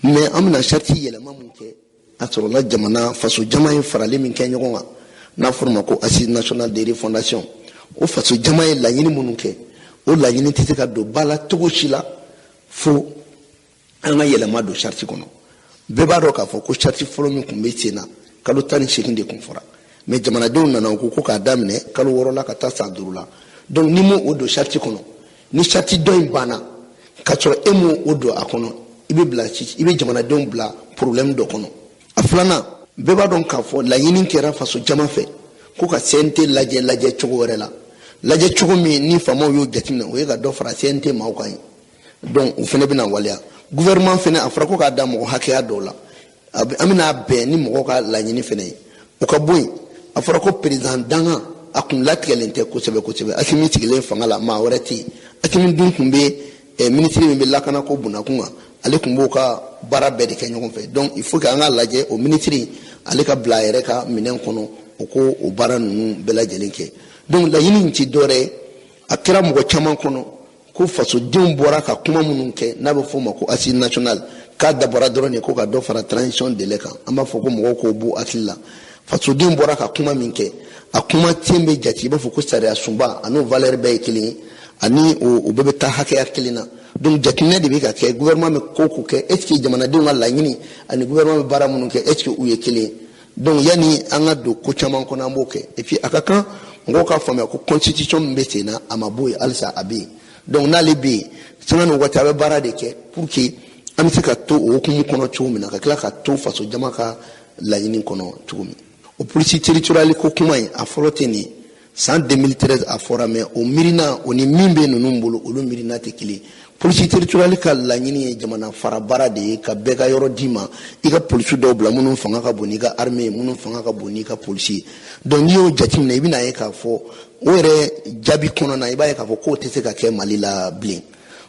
Mais an bɛna sharti yɛlɛma mun kɛ a sɔrɔla jamana faso jama ye farali min kɛ ɲɔgɔn kan n'a fɔra ma ko Assise nationale de refondation. O faso jama ye laɲini minnu kɛ o laɲini tɛ se ka don ba la cogo si la fo an ka yɛlɛma don sharti kɔnɔ. Bɛɛ b'a dɔn k'a fɔ ko sharti fɔlɔ min tun bɛ sen na kalo 18 de tun fɔra. Mais jamanadenw nana ko k'a daminɛ kalo 6 la ka taa san 5 la. Donc ni mo o do sharti kono ni sharti dɔ in banna ka sɔrɔ e mo o do a kɔnɔ i bɛ jamanadenw bila problème dɔ kɔnɔ. A filanan bɛɛ b'a dɔn k'a fɔ laɲini kɛra faso jama fɛ ko ka CNT lajɛ cogo wɛrɛ la. Lajɛ cogo min ni faamaw y'o jateminɛ o ye ka dɔ fara CNT maaw kan. Donc o fana bɛna waleya. Gouvernement fana a fɔra ko k'a da mɔgɔ hakɛya dɔw la. An bɛna bɛn ni mɔgɔw ka laɲini fana ye. O ka bɔ yen. A fɔra ko président danga a kun latigɛlen tɛ kosɛbɛ Asimi sigilen fanga la maa wɛrɛ tɛ yen. Asimi dun kun bɛ ministre min bɛ lakana ko bunakun kan ale kun b'o ka baara bɛɛ de kɛ ɲɔgɔn fɛ. Donc il faut que an ka lajɛ o ministre ale ka bila a yɛrɛ ka minɛn kɔnɔ o ko o baara ninnu bɛɛ lajɛlen kɛ. Donc laɲini in ti dɔwɛrɛ ye a kɛra mɔgɔ caman kɔnɔ ko fasodenw bɔra ka kuma minnu kɛ n'a bɛ fɔ o ma ko Assise nationale k'a dabɔra dɔrɔn de ko ka dɔ fara transition délai kan an b'a fɔ ko mɔgɔw k'o b'u hakili la. Fasoden bɔra ka kuma min kɛ a kuma ten bɛ jate i b'a fɔ ko sariya sunba an'o valeur bɛɛ ye kelen ye ani o bɛɛ bɛ taa hakɛya kelen na. Donc jateminɛ de bɛ ka kɛ gouvernement bɛ ko kɛ est ce que jamanadenw ka laɲini ani gouvernement bɛ baara minnu kɛ est ce que u ye kelen ye. Donc yani an ka don ko caman kɔnɔ an b'o kɛ et puis a ka kan mɔgɔw k'a faamuya ko constitution min bɛ sen na a ma bɔ yen halisa a bɛ yen. Donc n'ale bɛ yen sanga ni waati a bɛ baara de kɛ pour que an bɛ se ka to o hukumu kɔnɔ cogo min na ka tila ka to faso jama ka laɲini kɔnɔ cogo min. O police territoriale ko kuma in a fɔlɔ tɛ nin san 2013 a fɔra mais o miirina o ni min bɛ ninnu bolo olu miirina tɛ kelen. Police territoriale ka laɲini ye jamana fara baara de ye ka bɛɛ ka yɔrɔ d'i ma i ka polisi dɔw bila minnu fanga ka bon n'i ka armée minnu fanga ka bon n'i ka polisi. Donc n'i y'o jateminɛ i bɛna ye k'a fɔ o yɛrɛ jaabi kɔnɔna i b'a ye k'a fɔ k'o tɛ se ka kɛ Mali la bilen.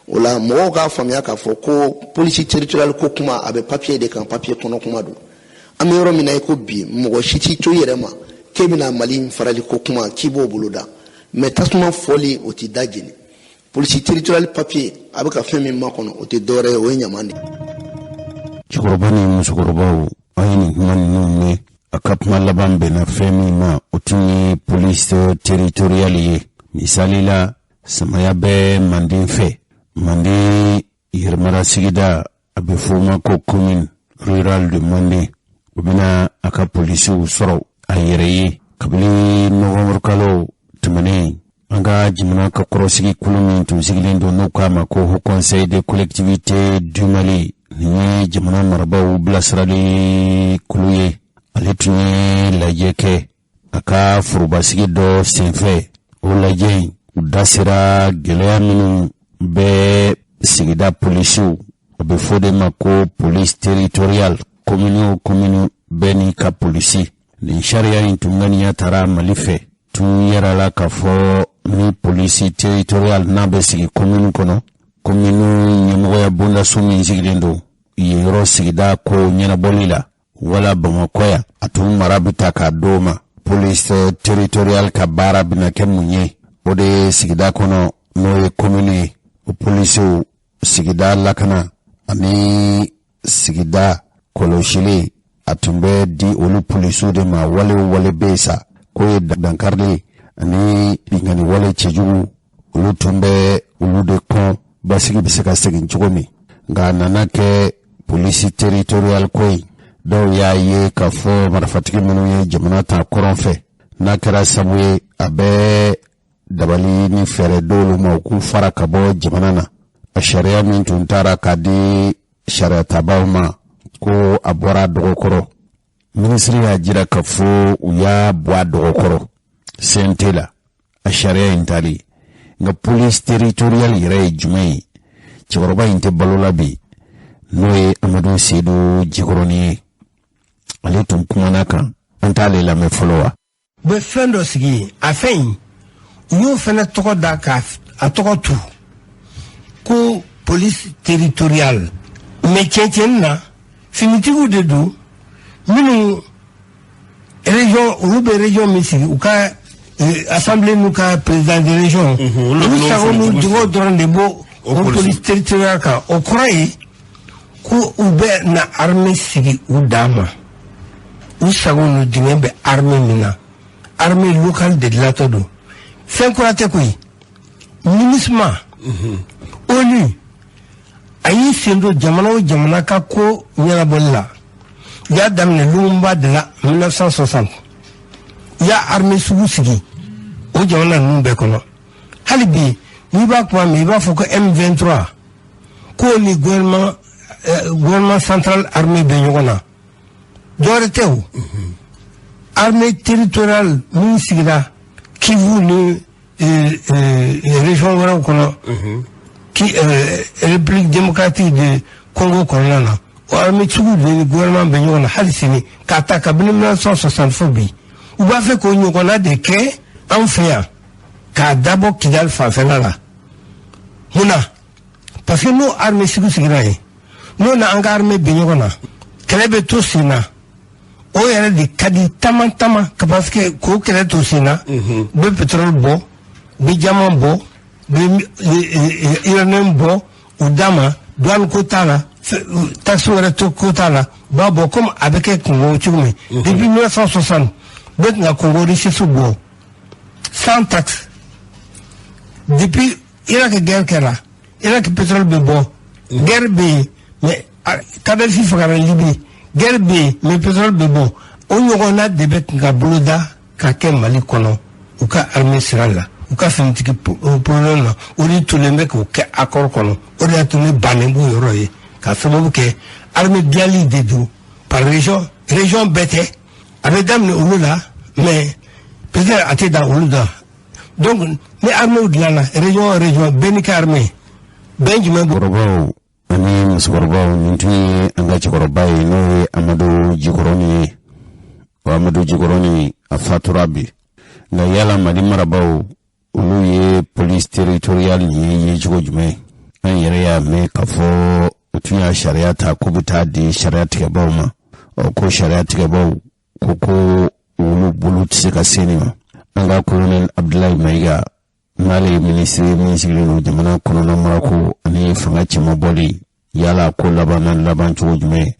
O la mɔgɔw k'a faamuya k'a fɔ ko police territoriale ko kuma a bɛ papier de kan papier kɔnɔ kuma don. An bɛ yɔrɔ min na i ko bi mɔgɔ si t'i to i yɛrɛ ma k'e bɛna Mali farali ko kuma k'i b'o bolo da mais tasuma fɔli o tɛ da jeni. Police territoriale papier a bɛ ka fɛn min makɔnɔ o tɛ dɔwɛrɛ ye o ye ɲaman de. Cɛkɔrɔba ni musokɔrɔbaw a ye nin kuma ninnu mɛn a ka kuma laban bɛnna fɛn min ma o tun ye police territoriale ye. Misali la samaya bɛ Manden fɛ Manden yɛrɛmara sigida a bɛ fɔ o ma ko commune rurale de Manden. U bɛna a ka polisiw sɔrɔ a yɛrɛ ye kabini nɔgɔmuru kalo tɛmɛnen an ka jamana ka kɔrɔsigi kulu min tun sigilen don n'u k'a ma ko Haut Conseil des collectivités du Mali ni jamana marabaaw bilasirali kulu ye ale tun ye lajɛ kɛ a ka forobasigi dɔ senfɛ o lajɛ u da sera gɛlɛya minnu bɛ sigida polisiw o bɛ fɔ de ma ko police territorial commune bɛɛ n'i ka polisi nin sariya in tun ŋaniya taara Mali fɛ tun yɛrɛla k'a fɔ ni polisi territorial n'a bɛ sigi commune kɔnɔ commune ɲɛmɔgɔya bondaso min sigilen don yen yɔrɔ sigida ko ɲɛnabɔli la wala Bamakɔ yan a tun mara bɛ ta k'a d'o ma police territorial ka baara bɛna kɛ mun ye o de ye sigida kɔnɔ n'o ye commune ye o polisiw sigida lakana ani sigida kɔlɔsili a tun bɛ di olu polisiw de ma wale bɛ sa ko ye dankarili ani bingani wale cɛjugu olu tun bɛ olu de kɔn basigi bɛ se ka segin cogo min nka a nana kɛ polisi territorial ko ye dɔw y'a ye k'a fɔ marifatigi minnu ye jamana ta kɔrɔn fɛ n'a kɛra sabu ye a bɛ dabali ni fɛɛrɛ dɔwlu ma u k'u fara ka bɔ jamana na a sariya min tun taara k'a di sariyatabaw ma ko a bɔra dɔgɔkɔrɔ minisiri y'a jira k'a fɔ u y'a bɔ a dɔgɔkɔrɔ CNT la a sariya in tali nka police territorial yɛrɛ ye jumɛn ye cɛkɔrɔba in tɛ balo la bi n'o ye Amadu Seydou Jikɔrɔni ye ale tun kumana kan an t'ale lamɛn fɔlɔ wa u bɛ fɛn dɔ sigi a fɛn in u y'o fana tɔgɔ da k'a tɔgɔ tu ko police territorial mais tiɲɛ na finitigiw de don minnu région olu bɛ région min sigi u ka assemblée n'u ka président de région olu sago n'u jogo dɔrɔn de bɔ o police territorial kan o kɔrɔ ye ko u bɛ na armée sigi u dan ma u sago n'u dingɛ bɛ armée min na armée locale de dilatɔ don fɛn kura tɛ koyi MINUSMA ONU a y'i sen don jamana o jamana ka ko ɲɛnabɔli la u y'a daminɛ Lumumba de la 1960 u y'a armée sugu sigi o jamana ninnu bɛɛ kɔnɔ hali bi n'i b'a kuma mɛn i b'a fɔ ko M23 ko ni gouvernement central armée bɛ ɲɔgɔn na dɔwɛrɛ tɛ o armée territoriale min sigira Kivu ni région wɛrɛw kɔnɔ République démocratique de Congo kɔnɔna na o armée sugu de ni gouvernement bɛ ɲɔgɔn na hali sini k'a ta kabini 1960 fɔ bi u b'a fɛ k'o ɲɔgɔnna de kɛ an fɛ yan k'a dabɔ Kidali fanfɛla la munna parce que n'o armée sugu sigira yen n'o na an ka armée bɛ ɲɔgɔn na kɛlɛ bɛ to sen na o yɛrɛ de ka di taman parce que k'o kɛlɛ to sen na u bɛ pétrole bɔ u bɛ diamant bɔ u bɛ uranium bɔ u d'a ma douane ko t'a la taxe wɛrɛ ko t'a la u b'a bɔ comme a bɛ kɛ Congo cogo min depuis 1960 u bɛ tun ka Congo richesse bɔ sans taxe depuis Irak guerre kɛra Irak pétrole bɛ bɔ guerre bɛ yen mais Kadhafi fagara Libye guerre bɛ yen mais pétrole bɛ bɔ o ɲɔgɔnna de bɛ tun ka boloda ka kɛ Mali kɔnɔ u ka armée sira la u ka finitigi problème na o de tulen bɛ k'o kɛ accord kɔnɔ o de y'a to ne bannen b'o yɔrɔ ye ka sababu kɛ armée dilanli de don par région bɛɛ tɛ a bɛ daminɛ olu la mais peut-être a tɛ dan olu da donc ni armée dilanna région bɛɛ n'i ka armée bɛn jumɛn b'o. Kɔrɔbaw ani musokɔrɔbaw nin tun ye an ka cɛkɔrɔba ye n'o ye Amadu Jikɔrɔni ye o Amadu Jikɔrɔni a fatura bi nka yala Mali marabaw olu ye police territorial nin ye cogo jumɛn an yɛrɛ y'a mɛn k'a fɔ u tun y'a sariya ta k'u bɛ taa di sariya tigɛbaw ma ko sariya tigɛbaw ko olu bolo tɛ se ka se nin ma an ka colonel Abdulayi Mayiga n'ale ye minisiri min sigilen don jamana kɔnɔna marako ani fanga cɛman bɔli yala ko laban cogo jumɛn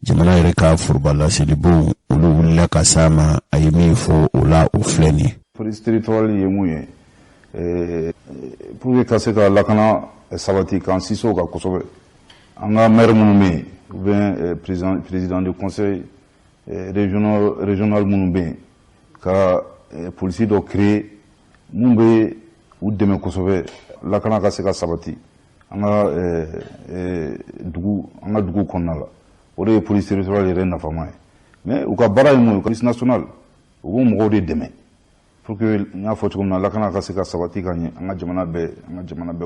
jamana yɛrɛ ka foroba laselibow olu wulila ka s'a ma a ye min fɔ o la o filɛ nin ye. Police territorial ye mun ye pour que ka se ka lakana sabati k'an sinsin ka kosɛbɛ an ka maire minnu bɛ yen ou bien président du conseil régional minnu bɛ yen ka polisi dɔ créer mun bɛ u dɛmɛ kosɛbɛ lakana ka se ka sabati anga dugu konna la o de police territoriale yɛrɛ nafama ye mais u ka baara ye mun ye police nationale u b'o mɔgɔw de dɛmɛ pour que n y'a fɔ cogo min na lakana ka se ka sabati ka ɲɛ an ka jamana bɛɛ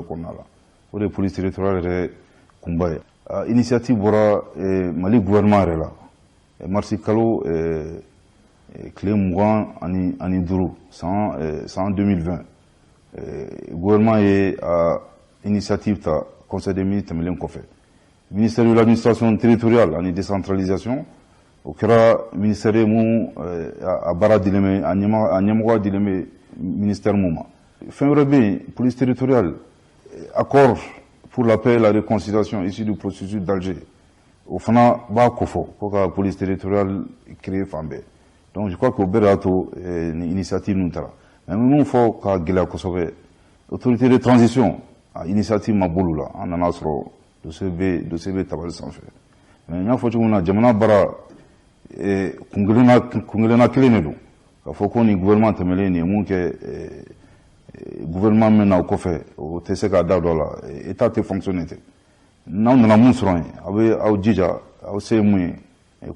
kɔnɔna la o de police territoriale yɛrɛ kunba ye initiative bɔra Mali gouvernement yɛrɛ la marsi kalo tile 25 san 2020 gouvernement ye initiative ta conseil des ministres tɛmɛlen kɔfɛ ministère de l'administration territoriale ani décentralisation o kɛra ministère ye mun a baara dilen bɛ a ɲɛmɔgɔya dilen bɛ ministère mun ma fɛn wɛrɛ bɛ yen police territoriale accord pour la paix et la réconciliation issu du processus d'Alger o fana b'a kofɔ ko ka police territoriale créer fan bɛɛ donc je crois que o bɛɛ de y'a to ni initiative ninnu taara mais mun fɔ ka gɛlɛya kosɛbɛ autorité de transition a initiative ma bolo la an nana sɔrɔ dossier bɛ tabali sanfɛ mais n y'a fɔ cogo min na jamana baara kungelenna kelen de don k'a fɔ ko ni gouvernement tɛmɛlen nin ye mun kɛ gouvernement min na o kɔfɛ o tɛ se k'a da dɔ la état tɛ fonctionner ten n'aw nana mun sɔrɔ yen a bɛ aw jija aw se ye mun ye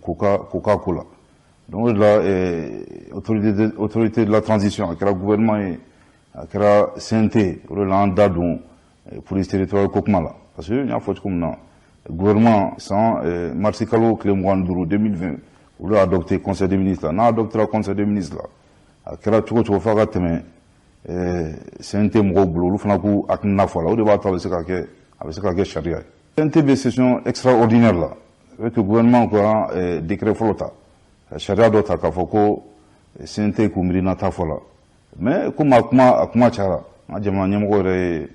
k'o k'a ko la donc o de la autorité de la transition a kɛra gouvernement ye a kɛra CNT o de la an da don police territoriale ko kuma la parce que n y'a fɔ cogo min na gouvernement san marsi kalo tile 25 2020 olu y'a adopté conseil des ministres la n'a adopté la conseil des ministres la a kɛra cogo cogo f'a ka tɛmɛ CNT mɔgɔw bolo olu fana k'u hakilina fɔ a la o de b'a to a bɛ se ka kɛ sariya ye CNT bɛ session extraordinaire la avec le gouvernement ka décret fɔlɔ ta sariya dɔ ta k'a fɔ ko CNT k'u miirina ta fɔ la mais comme a kuma cayara an ka jamana ɲɛmɔgɔ yɛrɛ ye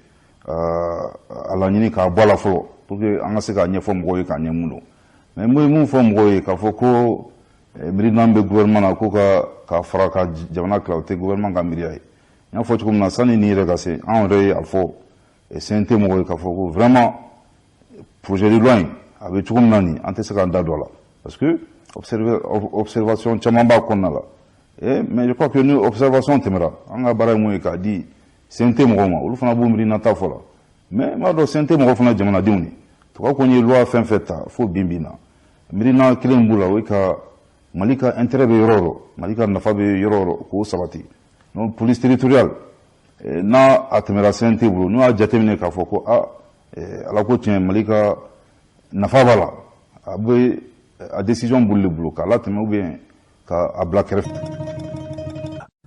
a laɲini k'a bɔ a la fɔlɔ pour que an ka se k'a ɲɛfɔ mɔgɔw ye k'a ɲɛ mun don mais mun ye mun fɔ mɔgɔw ye k'a fɔ ko miirina bɛ gouvernement na ko ka fara ka jamana tila o tɛ gouvernement ka miiriya ye n y'a fɔ cogo min na sanni nin yɛrɛ ka se an yɛrɛ ye a fɔ CNT mɔgɔw ye k'a fɔ ko vraiment projet de loi in a bɛ cogo min na nin an tɛ se k'an da don a la parce que observation caman b'a kɔnɔna la mais je crois que ni observation tɛmɛra an ka baara ye mun ye k'a di CNT mɔgɔw ma olu fana b'u miirina ta fɔ la mais n b'a dɔn CNT mɔgɔw fana jamanadenw de tubabu ko n ye loi fɛn fɛn ta fo bin na miirina kelen b'u la o ye ka Mali ka intérêt bɛ yɔrɔ o yɔrɔ Mali ka nafa bɛ yɔrɔ o yɔrɔ k'o sabati donc police territoriale n'a a tɛmɛra CNT bolo n'u y'a jateminɛ k'a fɔ ko ala ko tiɲɛ Mali ka nafa b'a la a bɛ a décision b'olu de bolo k'a latɛmɛ ou bien k'a bila kɛrɛfɛ.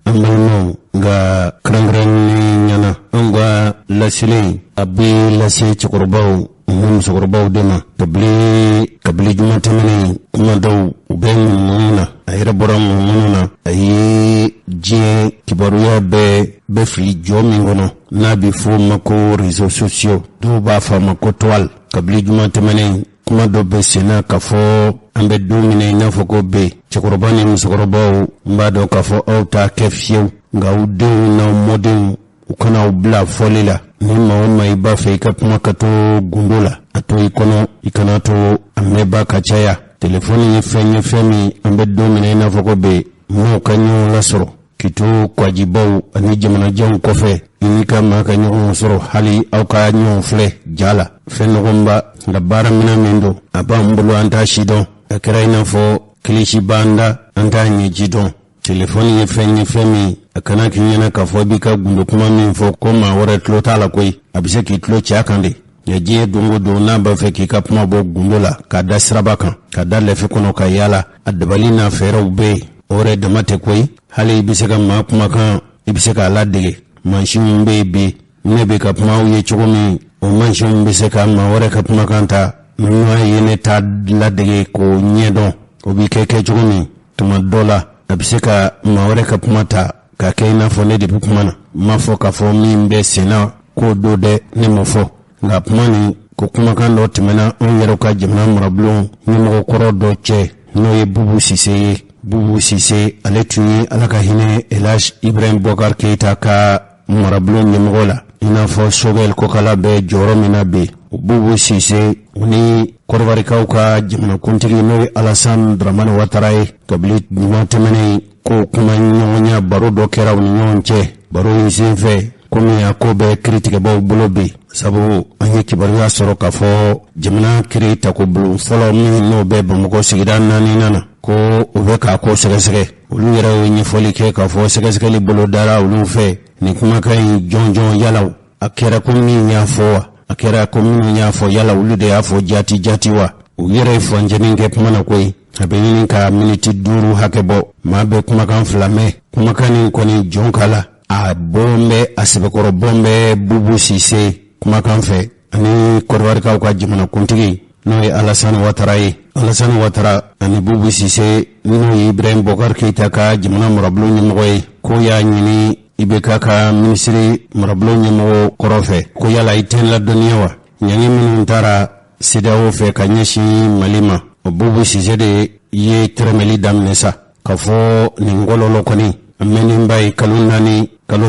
An balimaw nka kɛrɛnkɛrɛnnen ɲɛna an ka laseli a bɛ lase cɛkɔrɔbaw ni musokɔrɔbaw de ma kabili juma tɛmɛnen kuma dɔw u bɛ ŋunuŋunu na a yɛrɛ bɔra ŋunuŋunu na a ye diɲɛ kibaruya bɛɛ fili jɔ min kɔnɔ n'a bɛ fɔ o ma ko réseaux sociaux dɔw b'a fɔ a ma ko toile kabili juma tɛmɛnen kuma dɔ bɛ senna k'a fɔ an bɛ don min i n'a fɔ ko bɛ cɛkɔrɔba ni musokɔrɔbaw n b'a dɔn k'a fɔ aw t'a kɛ fiyewu nka aw denw n'aw mɔdenw u kana aw bila fɔli la ni maa o maa i b'a fɛ i ka kuma ka to gundo la a to i kɔnɔ i kana to a mɛnba ka caya telefɔni ye fɛn min an bɛ don min i n'a fɔ ko bɛ maaw ka ɲɔgɔn lasɔrɔ k'i to kwajibaw ani jamanajanw kɔfɛ i n'i ka maa ka ɲɔgɔn sɔrɔ hali aw ka ɲɔgɔn filɛ ja la fɛn nɔgɔnba nka baara minɛn min don a b'an bolo an t'a si dɔn a kɛra i n'a fɔ kilisi b'an da an t'a ɲɛji dɔn telefɔni ye fɛn min a kana k'i ɲɛna k'a fɔ i b'i ka gundo kuma min fɔ ko maa wɛrɛ tulo t'a la koyi a bɛ se k'i tulo cɛ a kan de diɲɛ don o don n'a b'a fɛ k'i ka kuma bɔ gundo la k'a da siraba kan k'a da lɛfɛ kɔnɔ ka yaala a dabali n'a fɛɛrɛw bɛ yen o yɛrɛ dama tɛ koyi hali i bɛ se ka maa kumakan i bɛ se k'a ladege mansinw bɛ yen bi ne bɛ ka kuma aw ye cogo min o mansinw bɛ se ka maa wɛrɛ ka kumakan ta n'o ye ne t'a ladege k'o ɲɛdɔn o bɛ kɛ cogo min tuma dɔ la a bɛ se ka maa wɛrɛ ka kuma ta k'a kɛ i n'a fɔ ne de bɛ kuma na n m'a fɔ k'a fɔ min bɛ senna k'o do dɛ ne ma fɔ nka kuma nin ko kumakan dɔ tɛmɛna anw yɛrɛw ka jamana marabulon ɲɛmɔgɔ kɔrɔ dɔ cɛ n'o ye Bubu Sise ye Bubu Sise ale tun ye ala ka hinɛ Elhaj Ibrahim Boubacar Keita ka marabulon ɲɛmɔgɔ la i n'a fɔ Sogɛl Kokala bɛ jɔyɔrɔ min na bi Bubu Sise o ni kɔrɔbarikaw ka jamanakuntigi n'o ye Alassane Dramane Ouattara ye kabili ɲuman tɛmɛnen ko kuma ɲɔgɔnya baro dɔ kɛra u ni ɲɔgɔn cɛ baro in senfɛ komi a ko bɛ kiritigɛbaw bolo bi sabu an ye kibaruya sɔrɔ k'a fɔ jamana kiri tako bulon fɔlɔ min n'o bɛ Bamakɔ sigida 4 nana ko u bɛ k'a ko sɛgɛsɛgɛ. Olu yɛrɛ ye ɲɛfɔli kɛ k'a fɔ sɛgɛsɛgɛli bolo dara olu fɛ nin kumakan in jɔnjɔn yala a kɛra ko min y'a fɔ wa, a kɛra ko minnu y'a fɔ yala olu de y'a fɔ jati wa. U yɛrɛ ye furancɛnin kɛ kuma na koyi. A bɛ ɲini ka miniti 5 hakɛ bɔ. Maa bɛ kumakan 2 mɛn. Kumakan nin kɔni jɔn k'a la. A bɔn bɛ a sɛbɛkɔrɔ bɔn bɛ Bubu Sise kumakan fɛ ani Kɔdiwarikaw ka jamanakuntigi n'o ye Alassane Ouattara ye. Alassane Ouattara ani Bubu Sise n'o ye Ibrahim Boubacar Keita ka jamana marabolo ɲɛmɔgɔ ye ko y'a ɲini IBK ka minisiri marabolo ɲɛmɔgɔ kɔrɔ fɛ ko yala i tɛ ladɔnniya wa. Ɲangi minnu taara CEDEAO fɛ ka ɲɛsin Mali ma, Bubu Sise de ye tɛrɛmɛli daminɛ sa ka fɔ nin ngɔlɔlɔ kɔni a mɛnenba ye kalo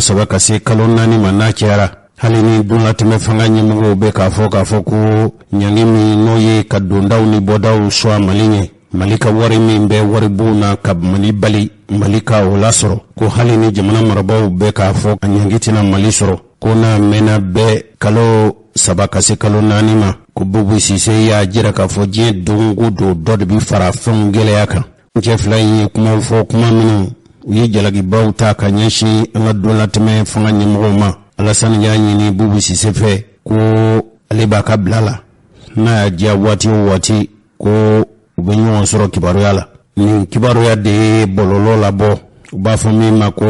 3 ka se kalo 4 ma n'a cɛyara. Hali ni dunlatɛmɛ fanga ɲɛmɔgɔw bɛ k'a fɔ ko ɲangi min n'o ye ka dondaw ni bɔdaw sɔn Mali ɲɛ, Mali ka wari min bɛ waribuw na ka Mali bali Mali ka o lasɔrɔ, ko hali ni jamana marabaw bɛ k'a fɔ a ɲangi tɛna Mali sɔrɔ, ko n'a mɛnna bɛɛ kalo 3 ka se kalo 4 ma, ko Bubu Sise y'a jira k'a fɔ diɲɛ don o don dɔ de bi fara fɛnw gɛlɛya kan. N cɛ fila in ye kumaw fɔ kuma minnu u ye jalakibaw ta ka ɲɛsin an ka donlatɛmɛ fanga ɲɛmɔgɔw ma. Alassane y'a ɲini Bubu Sise fɛ ko ale b'a ka bila la, n'a y'a diya waati o waati ko u bɛ ɲɔgɔn sɔrɔ kibaruya la. Nin kibaruya de ye bɔlɔlɔ labɔ, u b'a fɔ min ma ko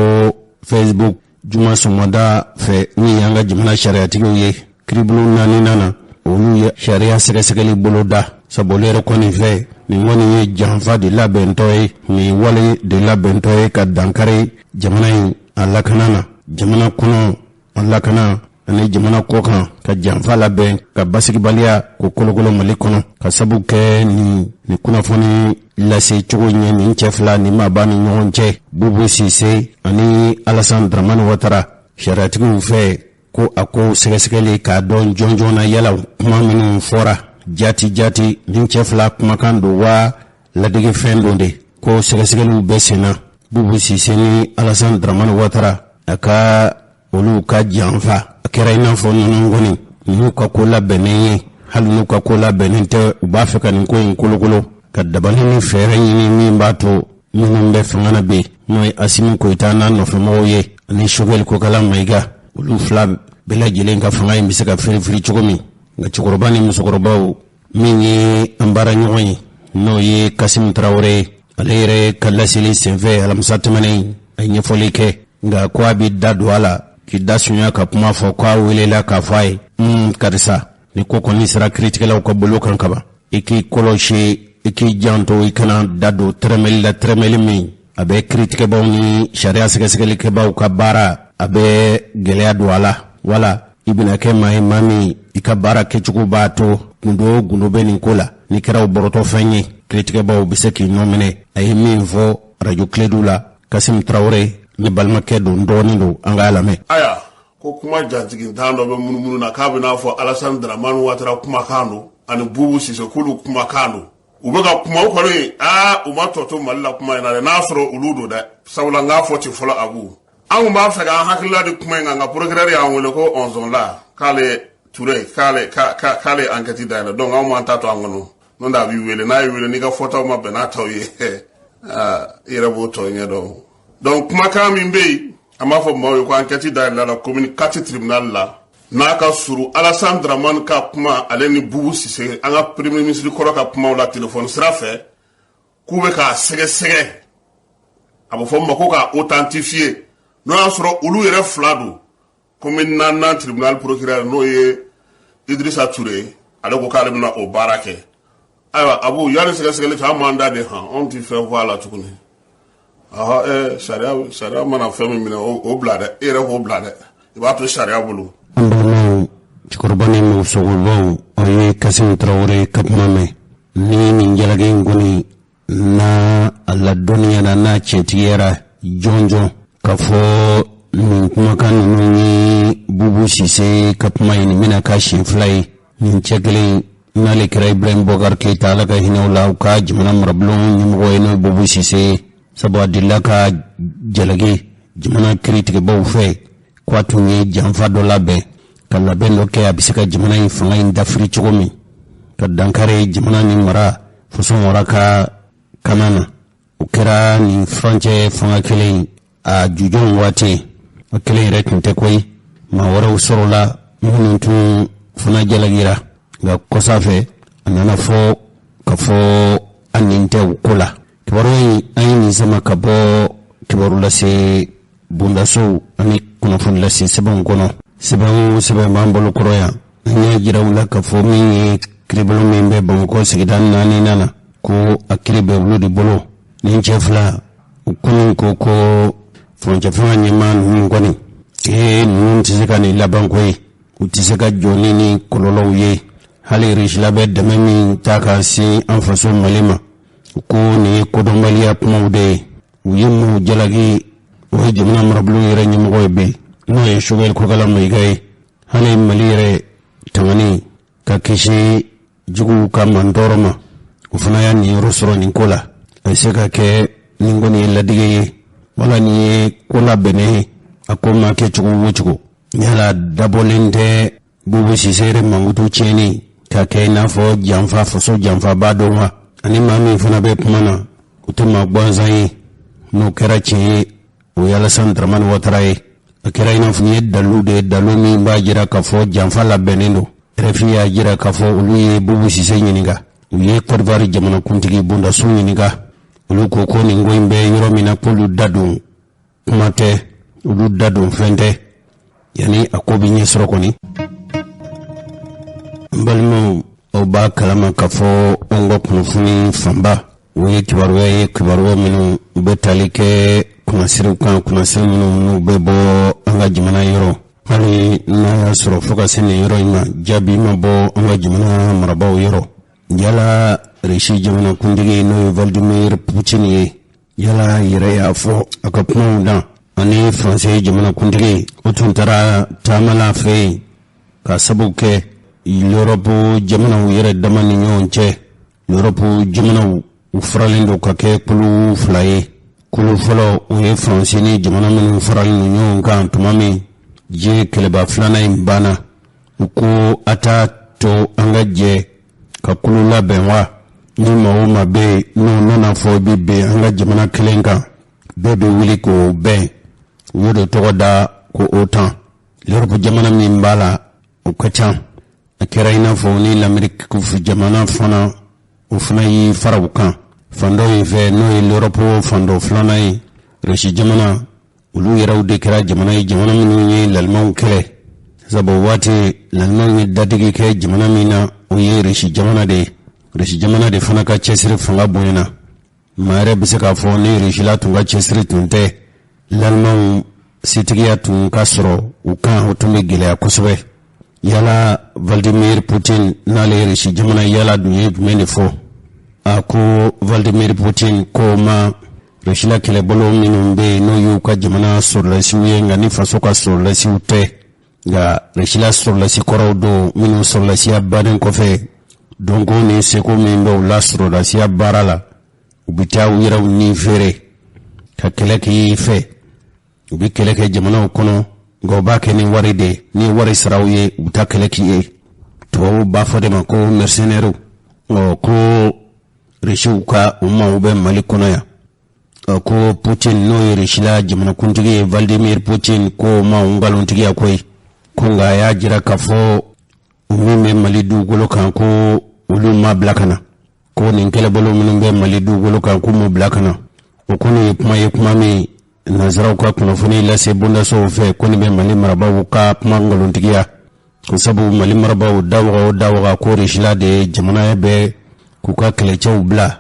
Facebook Juma Sɔgɔmada fɛ min y'an ka jamana sariyatigiw ye. Kiribulon 4 nana olu ye sariya sɛgɛsɛgɛli bolo da, sabu olu yɛrɛ kɔni fɛ nin kɔni ye janfa de labɛntɔ ye, nin wale de labɛntɔ ye ka dankari jamana in a lakana na, jamana kɔnɔ a lakana ani jamana kɔ kan ka janfa labɛn ka basigibaliya ko kolokolo Mali kɔnɔ ka sabu kɛ nin kunnafoni lase cogo ɲɛ nin cɛ fila ni maaba ni ɲɔgɔn cɛ Bubu Sise ani Alassane Dramane Ouattara. Sariyatigiw fɛ ko a ko sɛgɛsɛgɛli k'a dɔn jɔnjɔn na yala kuma minnu fɔra jati nin cɛ fila kumakan don wa ladege fɛn don de, ko sɛgɛsɛgɛliw bɛ senna. Bubu Sise ni Alassane Dramane Ouattara a ka olu ka janfa a kɛra i n'a fɔ ninnu kɔni n'u ka ko labɛnnen ye, hali n'u ka ko labɛnnen tɛ u b'a fɛ ka nin ko in kolokolo ka dabali ni fɛɛrɛ ɲini min b'a to minnu bɛ fanga na bi n'o ye Asimi Goyita n'a nɔfɛmɔgɔw ye ani Choguel Kokala Mayiga, olu fila bɛɛ lajɛlen ka fanga in bɛ se ka firifiri cogo min. Nka cɛkɔrɔba ni musokɔrɔbaw min ye an baara ɲɔgɔn ye n'o ye Kassim Tarawele, ale yɛrɛ ka laseli senfɛ alamisa tɛmɛnen a ye ɲɛfɔli kɛ, nka ko a bɛ da don a la k'i da sunya ka kuma fɔ k'a welela k'a fɔ a ye karisa ni ko kɔni sera kiritigɛlaw ka bolo kan kaban, i k'i kɔlɔsi, i k'i janto, i kana da don tɛrɛmɛli la, tɛrɛmɛli min a bɛ kiritigɛbaw ni sariya sɛgɛsɛgɛlikɛbaw ka baara a bɛ gɛlɛya don a la, wala i bɛna kɛ maa ye maa min i ka baara kɛcogo b'a to gundo bɛ nin ko la, ni kɛra o bɔrɔtɔ fɛn ye kiritigɛbaw bɛ se k'i nɔ minɛ. A ye min fɔ radio Kiledu la, Kassim Tarawele ni balimakɛ don dɔɔnin don, an ka lamɛn. Aya ko kuma jantigintan dɔ bɛ munumunu na k'a bɛ n'a fɔ Alassane Dramane Ouattara kumakan don ani Bubu Sise k'olu kumakan don. U bɛ ka kuma o kɔni u ma tɔ to Mali la kuma in na dɛ, n'a sɔrɔ olu don dɛ, sabula n k'a fɔ ten fɔlɔ Abu. An kun b'a fɛ k'an hakilila di kuma in kan, nka procureur y'an wele ko Onzonla k'ale Touré k'ale enquête dayɛlɛ, donc anw m'an ta to an kɔnɔ, n'o tɛ a b'i wele, n'a y'i wele n'i ka fɔtaw ma bɛn n'a taw ye i yɛrɛ b'o tɔ ɲɛ dɔn. Donc kumakan min bɛ yen an b'a fɔ maaw ye ko enquête dayɛlɛ la commune 4 tribunal la n'a ka surun Alassane Dramane ka kuma ale ni Bubu Sise an ka premier ministre kɔrɔ ka kumaw la téléphone sira fɛ k'u bɛ k'a sɛgɛsɛgɛ, a bɛ fɔ ma ko k'a authentifier, n'o y'a sɔrɔ olu yɛrɛ fila don commune 4 tribunal procureur n'o ye Idrissa Touré, ale ko k'ale bɛna o baara kɛ. Ayiwa Abu, yanni sɛgɛsɛgɛli fɛ an m'an da de han, anw tɛ fɛn fɔ a la tuguni. Sariya mana fɛn min minɛ o bila dɛ, e yɛrɛ k'o bila dɛ, i b'a to sariya bolo. An balimaw, cɛkɔrɔba ni musokɔrɔbaw, aw ye Kassim Tarawele ka kuma mɛn, ni nin jalaki in kɔni n'a a ladɔnniyara n'a cɛtigiyara jɔnjɔn ka fɔ nin kumakan ninnu ye Bubu Sise ka kuma ye nin bɛna k'a siɲɛ 2 ye, nin cɛ kelen n'ale kɛra Ibrahim Boubacar Keita ala ka hinɛw la, u ka jamana marabulon ɲɛmɔgɔ ye n'o ye Bubu Sise, sabu a delila ka jalaki jamana kiritigɛbaw fɛ k'a tun ye janfa dɔ labɛn ka labɛn dɔ kɛ a bɛ se ka jamana in fanga in dafiri cogo min ka dankari jamana ni mara faso wara ka kana na o kɛra nin furancɛ fanga kelen a jujɔn waati a kelen yɛrɛ tun tɛ koyi maa wɛrɛw sɔrɔla minnu tun fana jalagira nka kɔsa fɛ a nana fɔ ka fɔ a nin tɛ o ko la kibaru in an ye nin sama ka bɔ kibaru lase bondasow ani kunnafoni lase sɛbɛnw kɔnɔ sɛbɛn b'an bolo kɔrɔ yan an y'a jira u la ka fɔ min ye kiribolo min bɛ Bamakɔ sigida 4 na ko a kiri bɛ olu de bolo nin cɛ fila u kunun ko furancɛ fanga ɲɛmaa ninnu kɔni ninnu tɛ se ka nin laban koyi u tɛ se ka jɔ ni kɔlɔlɔw ye hali risila bɛ dɛmɛ min ta ka se an faso Mali ma ko nin ye kodɔnbaliya kumaw de ye u ye mun jalaki o ye jamana marabolo yɛrɛ ɲɛmɔgɔ ye bi n'o ye Choguel Kokala Mayiga ye hali Mali yɛrɛ tangani ka kisi juguw ka mantɔrɔ ma o fana y'a nin yɔrɔ sɔrɔ nin ko la a bɛ se ka kɛ nin kɔni ye ladige ye wala nin ye ko labɛnnen ye a ko ma kɛ cogo o cogo yala dabɔlen tɛ Bubu Sise yɛrɛ mankutu tiɲɛni ka kɛ i n'a fɔ janfa faso janfaba dɔ ma ani maa min fana bɛ kuma na o tɛ maa gansan ye n'o kɛra tiɲɛ ye o ye Alassane Dramane Ouattara ye a kɛra i n'a fɔ ye dalu de dalu min b'a jira k'a fɔ janfa labɛnnen don RFI y'a jira k'a fɔ olu ye Bubu Sise ɲininka u ye Côte d'Ivoire jamanakuntigi Bondaso ɲininka olu ko nin ko in bɛ yɔrɔ min na k'olu da don kuma tɛ olu da don fɛn tɛ yani a ko bɛ ɲɛ sɔrɔ kɔni n balimaw aw b'a kalama k'a fɔ an ka kunnafoni fanba o ye kibaruya minnu u bɛ tali kɛ kunnasiriw kan kunnasiri minnu bɛ bɔ an ka jamana yɔrɔ hali n'a y'a sɔrɔ fo ka se nin yɔrɔ in ma jaabi ma bɔ an ka jamana marabaw yɔrɔ yala Rusi jamanakuntigi n'o ye Vladimir Putin ye yala yɛrɛ y'a fɔ a ka kumaw dan ani Faransi jamanakuntigi o tun taara taamala fɛ yen ka sababu kɛ Yɔrɔpu jamanaw yɛrɛ dama ni ɲɔgɔn cɛ Yɔrɔpu jamanaw u faralen don ka kɛ kulu fila ye kulu fɔlɔ o ye Faransi ni jamana minnu faralen don ɲɔgɔn kan tuma min diɲɛ kɛlɛba filanan in banna u ko a t'a to an ka jɛ ka kulu labɛn wa ni maa o maa bɛ yen n'o nana fɔ i bɛ bɛn an ka jamana kelen kan bɛɛ bɛ wuli k'o bɛn u y'o de tɔgɔ da ko OTAN Yɔrɔpu jamana min b'a la o ka ca a kɛra i n'a fɔ ni l'Amérique jamana fana o fana y'i fara u kan fan dɔ in fɛ n'o ye Yɔrɔpu fan dɔ filanan ye Rusi jamana olu yɛrɛw de kɛra jamana ye jamana minnu ye lalimanw kɛlɛ sabu waati lalimanw ye dadigi kɛ jamana min na o ye Rusi jamana de ye Rusi jamana de fana ka cɛsiri fanga bonyana maa yɛrɛ bɛ se k'a fɔ ni Rusila tun ka cɛsiri tun tɛ lalimanw setigiya tun ka sɔrɔ u kan o tun bɛ gɛlɛya kosɛbɛ yala Vladimir Putin n'ale Rusi jamana yala dun ye jumɛn de fɔ a ko Vladimir Putin ko ma Rusila kɛlɛbolo minnu bɛ yen n'o y'u ka jamana sɔrɔlasiw ye nka ni faso ka sɔrɔlasiw tɛ nka Rusila sɔrɔlasi kɔrɔw don minnu sɔrɔlasiya bannen kɔfɛ donko ni seko min bɛ u la sɔrɔlasiya baara la u bɛ taa u yɛrɛw ni feere ka kɛlɛ k'i fɛ u bɛ kɛlɛ kɛ jamanaw kɔnɔ nka u b'a kɛ ni wari de ni wari saraw ye u bɛ taa kɛlɛ k'i ye tubabuw b'a fɔ de ma ko mercenaires ko Rusiw ka u maaw bɛ Mali kɔnɔ yan ko Putin n'o ye Rusila jamanakuntigi ye Vladimir Putin ko maaw nkalontigiya koyi ko nka a y'a jira k'a fɔ min bɛ Mali dugukolo kan ko olu ma bila ka na ko nin kɛlɛbolo minnu bɛ Mali dugukolo kan k'u m'u bila ka na o kɔni ye kuma min nanzaraw ka kunnafoni lase bondasow fɛ ko nin bɛ Mali marabaw ka kuma nkalontigiya ko sabu Mali marabaw dawaga ko Rusila de jamana bɛ k'u ka kɛlɛcɛw bila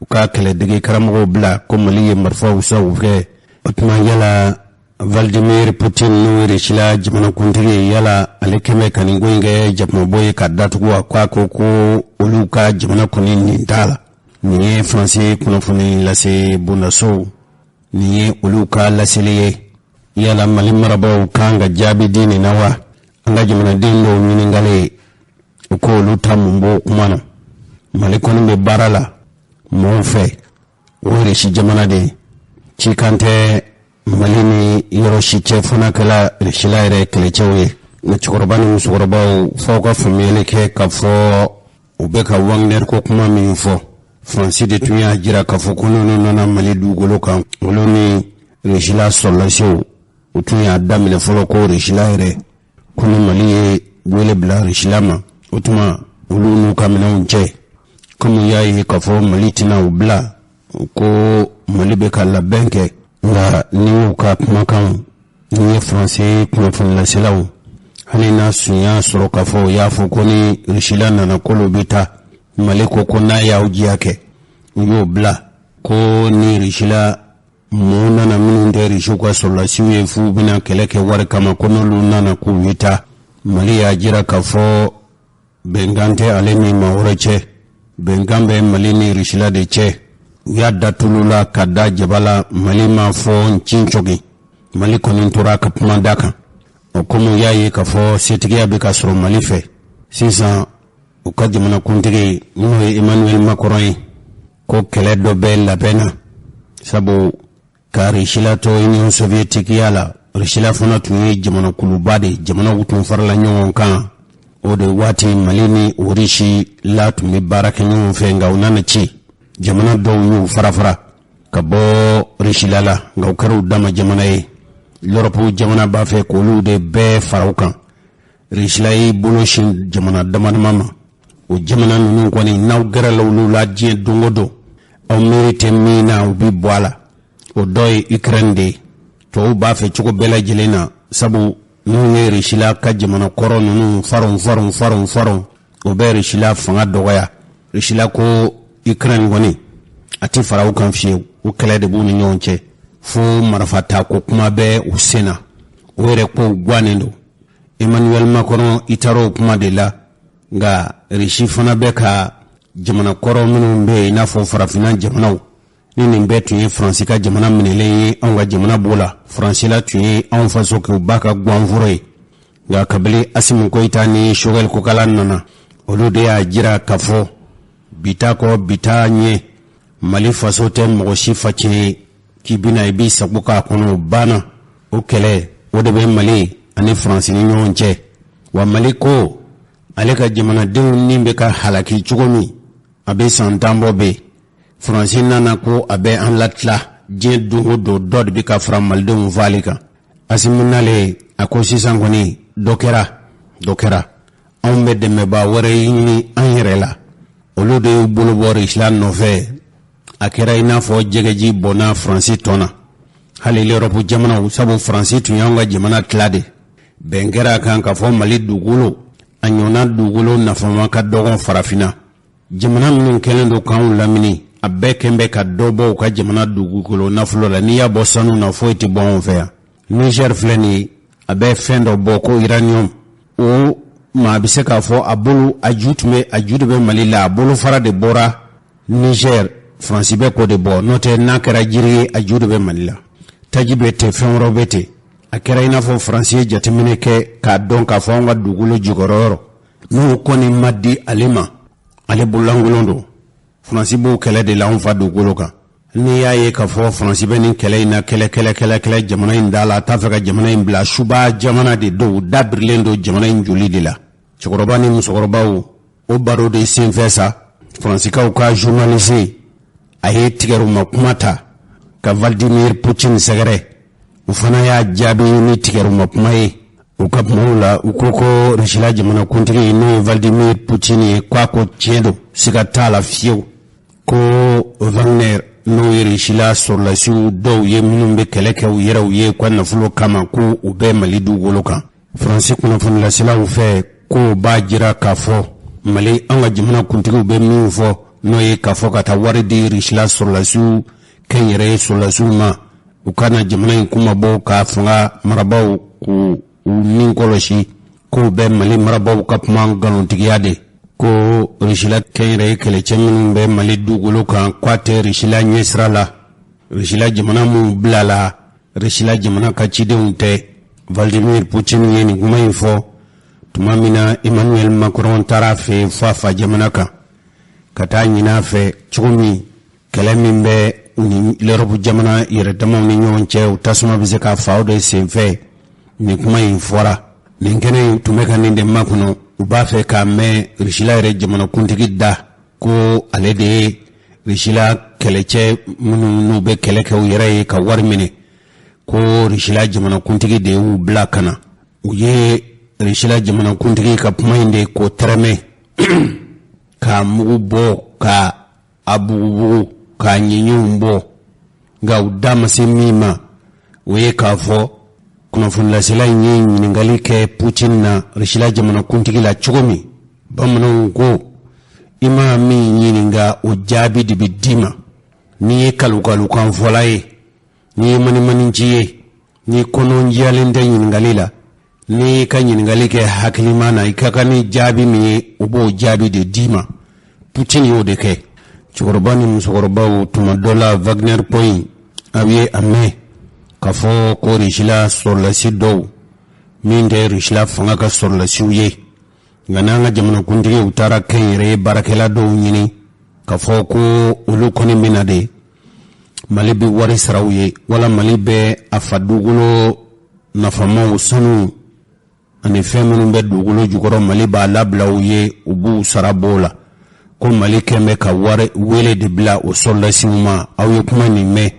u ka kɛlɛdege karamɔgɔw bila ko Mali ye marifaw saw kɛ o tuma yala Vladimir Putin n'o ye Rusila jamanakuntigi yala ale kɛmɛ ka nin ko in kɛ jakumabɔ ye ka datugu a ko olu ka jamana kɔni nin t'a la nin ye Faransi kunnafoni lase bondasow nin ye olu ka laseli ye yala Mali marabaw kan ka jaabi di nin na wa an ka jamanaden dɔw ɲininkali u ko olu ta mun b'o kuma na Mali kɔni bɛ baara la mɔgɔw fɛ o ye Rusi jamana de ye ci kan tɛ Mali ni yɔrɔ si cɛ fana kɛla Rusila yɛrɛ kɛlɛcɛw ye na cɛkɔrɔba ni musokɔrɔbaw fɔ ka faamuyali kɛ k'a fɔ u bɛ ka Wagner ko kuma min fɔ Faransi de tun y'a jira k'a fɔ ko n'olu nana Mali dugukolo kan olu ni Rechila sɔrɔlasiw u tun y'a daminɛ fɔlɔ ko Rechila yɛrɛ ko ni Mali ye wele bila Rechila ma o tuma olu n'u ka minɛnw cɛ komi y'a ye k'a fɔ Mali tɛna u bila ko Mali bɛ ka labɛn kɛ nka ni y'u ka kumakan ni ye Faransi kunnafonilaselaw hali n'a sun y'a sɔrɔ k'a fɔ o y'a fɔ ko ni Rechila nana k'olu bɛ taa Mali ko n'a y'aw diya kɛ u y'o bila ko ni Rechila mɔɔw nana minnu tɛ Rechiw ka sɔrɔlasiw ye f'u bɛna kɛlɛ kɛ wari kama ko n'olu nana k'u bɛ taa Mali y'a jira k'a fɔ bɛnkan tɛ ale ni maa wɛrɛ cɛ bɛnkan bɛ Mali ni Rechila de cɛ u y'a datulu la ka da jaba la Mali ma fɔ ncin cogi Mali kɔni tora ka kuma da kan o komi u y'a ye k'a fɔ setigiya bɛ ka sɔrɔ Mali fɛ sisan u ka jamanakuntigi n'o ye Emmanuel Macron ye ko kɛlɛ dɔ bɛ labɛn na sabu ka Rechila to Union Soviétique la Rechila fana tun ye jamanakuluba de jamanaw tun farala ɲɔgɔn kan o de waati Mali ni Russie la tun bɛ baara kɛ ɲɔgɔn fɛ nka u nana ci jamana dɔw y'u farafara ka bɔ Rechila la nka u kɛra u dama jamana ye L'Europe jamana b'a fɛ k'olu de bɛɛ fara u kan Rechila y'i bolo sin jamana damadama ma o jamana ninnu kɔni n'aw gɛrɛla olu la diɲɛ don o don aw miiri tɛ min na u bi bɔ a la o dɔ ye Ukraine de ye tubabu b'a fɛ cogo bɛɛ lajɛlen na sabu n'u ye Rechila ka jamana kɔrɔ ninnu faron o bɛ Rechila fanga dɔgɔya Rechila ko Ukraine kɔni a tɛ fara u kan fiyewu o kɛlɛ de b'u ni ɲɔgɔn cɛ fo marifata ko kuma bɛ u sen na o yɛrɛ ko guwanen don Emmanuel Macron i taara o kuma de la nka Russie fana bɛ ka jamana kɔrɔ minnu bɛ yen i n'a fɔ farafinna jamanaw ni nin bɛɛ tun ye Faransi ka jamana minɛlen ye anw ka jamana b'o la Faransi la tun ye anw faso k'u ba ka guwanforo ye nka kabili Assimi Goïta ni Choguel Kokala nana olu de y'a jira k'a fɔ bita kɔ bita ɲɛ Mali faso tɛ mɔgɔ si facɛ ye k'i bɛna i b'i sago k'a kɔnɔ o banna o kɛlɛ o de bɛ Mali ani Faransi ni ɲɔgɔn cɛ wa Mali ko ale ka jamanadenw ni bɛ ka halaki cogo min a bɛ san 10 bɔ bɛ Faransi nana ko a bɛ an latila diɲɛ don o don dɔ de bɛ ka fara Malidenw faali kan Assimi nalen a ko sisan kɔni dɔ kɛra anw bɛ dɛmɛbaa wɛrɛ ɲini an yɛrɛ la olu de y'u bolo bɔ Rechila nɔfɛ a kɛra i n'a fɔ jɛgɛji bɔnna Faransi tɔn na hali l'Europe jamanaw sabu Faransi tun y'anw ka jamana tila de bɛn kɛra a kan k'a fɔ Mali dugukolo a ɲɔgɔnna dugukolo nafama ka dɔgɔn farafinna jamana minnu kɛlen don k'anw lamini a bɛɛ kɛn bɛ ka dɔ bɔ u ka jamana dugukolo nafolo la n'i y'a bɔ sanu na foyi tɛ bɔ anw fɛ yan Niger filɛ nin ye a bɛ fɛn dɔ bɔ ko uranium o maa bɛ se k'a fɔ a bolo a ju de bɛ Mali la a bolo fara de bɔra Niger Faransi bɛ ko de bɔ n'o tɛ n'a kɛra jiri ye a ju de bɛ Mali la taji bɛ ten fɛn wɛrɛw bɛ ten a kɛra i n'a fɔ Faransi ye jateminɛ kɛ k'a dɔn k'a fɔ an ka dugukolo jukɔrɔ n'o kɔni ma di ale ma ale bololankolon don Faransi b'o kɛlɛ de la anw fa dugukolo kan n'i y'a ye k'a fɔ Faransi bɛ nin kɛlɛ in na kɛlɛ jamana in da la a t'a fɛ ka jamana in bila suba jamana de don u dabirilen don jamana in joli de la cɛkɔrɔba ni musokɔrɔbaw o baro de senfɛ sa Faransikaw ka journaliste a ye tigɛruma kuma ta ka Vladimir Poutine sɛgɛrɛ u fana y'a jaabi ni tigɛruma kuma ye u ka kumaw la u ko ko Rechila jamanakuntigi n'o ye Vladimir Poutine ye k'a ko tiɲɛ don siga t'a la fiyewu ko Wagner n'o ye Rechila sɔrɔlasiw dɔw ye minnu bɛ kɛlɛ kɛ u yɛrɛw ye ka nafolo kama ko u bɛ Mali dugukolo kan Faransi kunnafonilaselaw fɛ ko b'a jira k'a fɔ Mali an ka jamanakuntigiw bɛ min fɔ n'o ye k'a fɔ ka taa wari di Rechila sɔrɔlasiw kɛnyɛrɛye sɔrɔlasiw ma u kana jamana in kumabɔ ka fanga marabaw k'u nin kɔlɔsi k'u bɛ Mali marabaw ka kuma nkalontigiya de ko Rechila kɛnyɛrɛye kɛlɛcɛ minnu bɛ Mali dugukolo kan k'a tɛ Rechila ɲɛsira la Rechila jamana minnu bilala Rechila jamana ka cidenw tɛ Vladimir Poutine ye nin kuma in fɔ tuma min na Emmanuel Macron taara fɛ fa jamana kan ka taa ɲin'a fɛ cogo min kɛlɛ min bɛ ni l'Europe jamana yɛrɛ damaw ni ɲɔgɔn cɛ u tasuma bɛ se ka fa o de senfɛ nin kuma in fɔra ninkene tumeka ninde makuno ubafe ka me rishila re jamana kuntigi da ko ale de rishila kelece munu be keleke u yere ka warmine ko rishila jamana kuntigi de u blakana uye rishila jamana kuntigi ka pumainde ko treme ka mubo ka abu ka nyinyumbo ga udama semima uye ka fo kuna funla sila nyinyi ngali ke Putin na rishila jamana kuntigi la chogomi bamno go ima mi nyini nga ujabi dibidima ni kalukalu kan folaye ni mani njiye ni kono njiyalende nyini ngalila ni ka nyini ngali ke hakilimana ikaka ni jabi mi ubo jabi de dima Putin yode ke chugorobani musogorobawu tumadola Wagner point awie ame kafo ko rishila sorlasi dow minde rishila fanga ka sorlasi uye gananga jamana kuntigi utara kenyere barakela dow nyini kafo ko ulu koni minade malibi wari sarawye wala malibe afadugulo nafama usanu ani femenu be dugulo jukoro maliba labla uye ubu sarabola ko malikeme ka ware wele de bla o sorlasi uma awye kuma ni me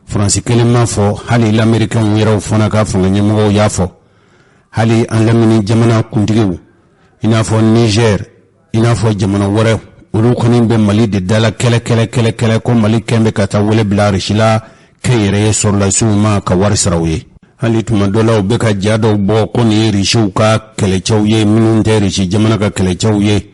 Fransi kelema fo hali l'American wira fona ka fo nyemo yafo hali an lamini jamana kuntigiwu ina fo Niger ina fo jamana wara ulu koni be Mali de dala kele ko Mali kembe kata wele bla rishila kayere sorla suma ka war sarawye hali tuma dola be ka jado bo ko ni rishu ka kele chawye minun de rishi jamana ka kele chawye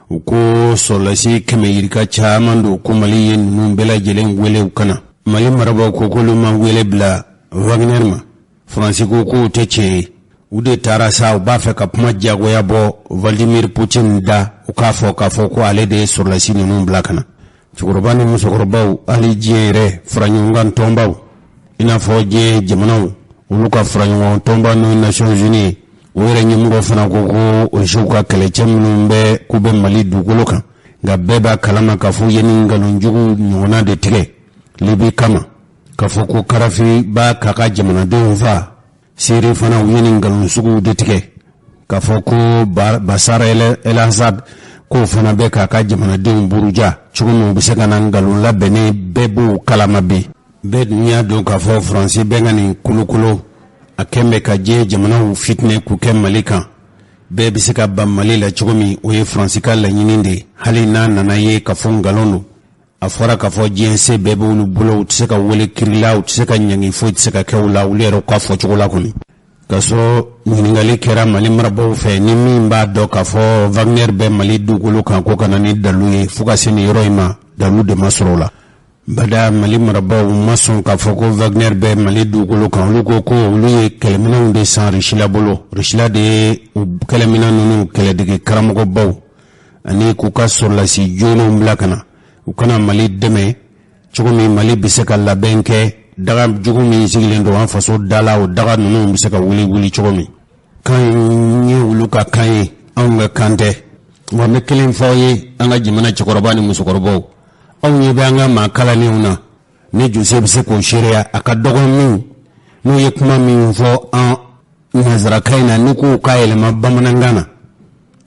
uko sorla si keme yirka chamando ko Mali yen nun bela jelen wele ukana Mali maraba kokolo ma wele bla Wagner ma Francisco ko teche ude tarasa ubafe ka puma jago ya bo Vladimir Putin da ukafo ko ale de sur la sine non blakana chugurubani musogorobaw ali jere franyungan tombaw ina foje jamanaw uluka franyungan tomba no Nations Unies were nyimgo fana ko oshuka keleche mnumbe kube Mali dugoloka ga beba kalama kafu yeni ngalunjugu nyona de tire libi kama kafoko karafi ba kaka jamana donva siri fana uyeni ngalun sugu detike kafoko basara el Assad ko fana be kaka jamana don buruja chugumo bisaka nan ngalun labene bebu kalama bi be nya do kafo France bengani kulukulo akembe kaje jamana fitne ku kemalika be bisaka ba malila chugumi oye France kala nyininde hali na ye kafo ngalono afora kafo JNC bebe ulu bulo utiseka wele kirila utiseka nyangi fo utiseka keula ulero kwa fo chukula kuni kaso mningali kera Mali marabo fe nimi mba do kafo Wagner be Mali dugulu kanko kanani daluye fuka sini yoroima dalu de masrola bada Mali marabo mason kafo ko Wagner be Mali dugulu kan luko ko uluye kelemina unde san rishila bolo rishila de kelemina nunu kele dege karamogo baw ani kuka sorla si jono mblakana ukana Mali deme chugumi Mali biseka labenke daga jugumi sigilendo an faso dala o daga nunu biseka wuli chugumi kan ye uluka kan anga kante wa mekelin foye anga jimana chokorobani musokorobo aw ye banga makala ni una ne jose biseko sheria akadogo min no ye kuma min fo an nazara kaina nuku kayele mabamanangana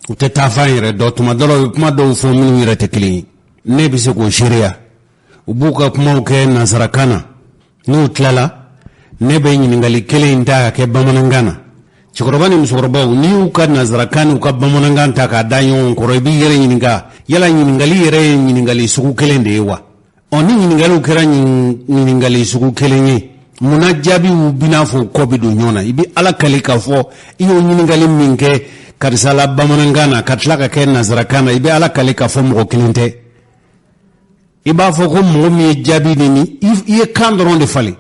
uteta fayre do tuma dolo kuma do fo min yire tekli ne bise ko sharia ubuka kuma ke nasarakana no tlala ne be nyingali kele inda ke bamanangana chikorobani musokoroba ni uka nasarakana uka bamananganta ka danyo korobi yere nyinga yala nyingali yere nyingali suku kele ndewa oni nyingali ukera nyingali suku kele ni munajabi ubinafo kobidu nyona ibi ala kalika fo iyo nyingali minke karisala bamanangana katlaka ke nasarakana ibi ala kalika fo mo kilinte iba fo ko mo mi jabi ni ye kandron de fali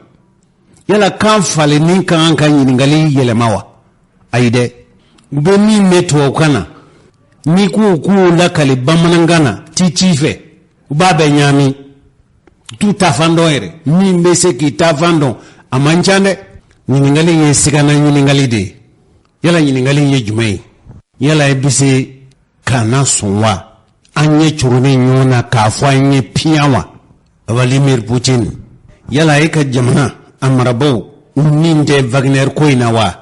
yala kan fali ni kan nyingali yele mawa aide be mi meto kana ni ku la kali bamanangana ti chife ubabe nyami tout afando ere mi mbese ki tafando amanchande nyingali ye sigana nyingali de yala nyingali ye jumai yala ebise kana sonwa anye churune nyona kafwa anye piyawa Vladimir Putin yala eka jamana amarabo uninde Wagner koina wa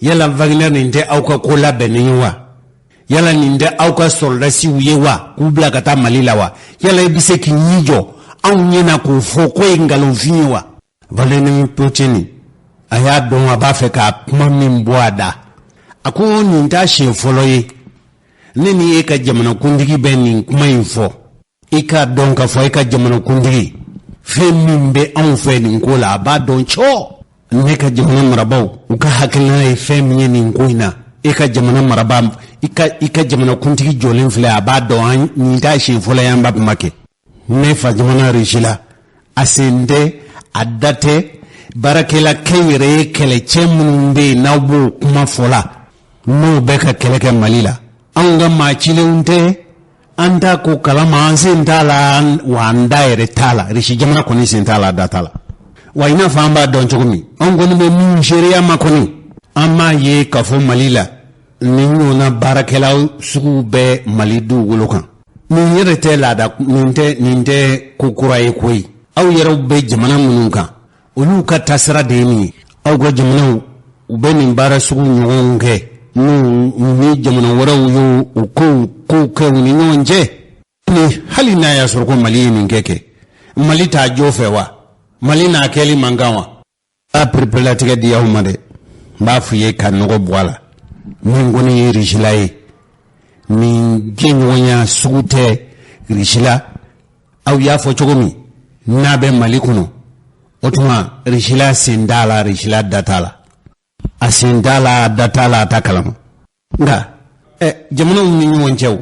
yala Wagner ninte auka kola beniwa yala ninde auka soldasi uyewa kubla kata malila wa yala ibise kinyijo au nyena kufoko ingalonfiwa Vladimir Putin aya don abafeka mami mbwada ako ninta shefoloye neni eka jamana kundigi beni kuma info eka don ka fo eka jamana kundigi femimbe an fe nin kola ba don cho ne ka jamana marabaw uka hakilna e femye nin koina eka jamana marabam ika jamana kundigi jolen fle aba don ninta shefoloye amba make ne fa jamana rishila asende adate barakela kayre kele chemunde nawbu kuma fola no beka keleke malila anga machile unte anda ko kalama ansentala wanda ere tala rishi jamana koni sentala datala waina famba don chukumi angoni be min sheria makoni amma ye kafo malila ninyo na barakela suku be malidu wolokan ni yere tela da ninte kukura ekoi au yere be jamana mununka olu ka tasira de ni au go jamana ube ni bara suku nyonge ni jamana wara uyo ko ni nyonje ni hali na ya surko mali ni ngeke mali ta jofe wa mali na keli mangawa a prepela tige dia umade ba fuye kan no bwala mungu ni rishilai ni genyonya sugute rishila au ya fo chogomi na be mali kuno otuma rishila sindala rishila datala asindala datala takalama nga jamana ni nyonchew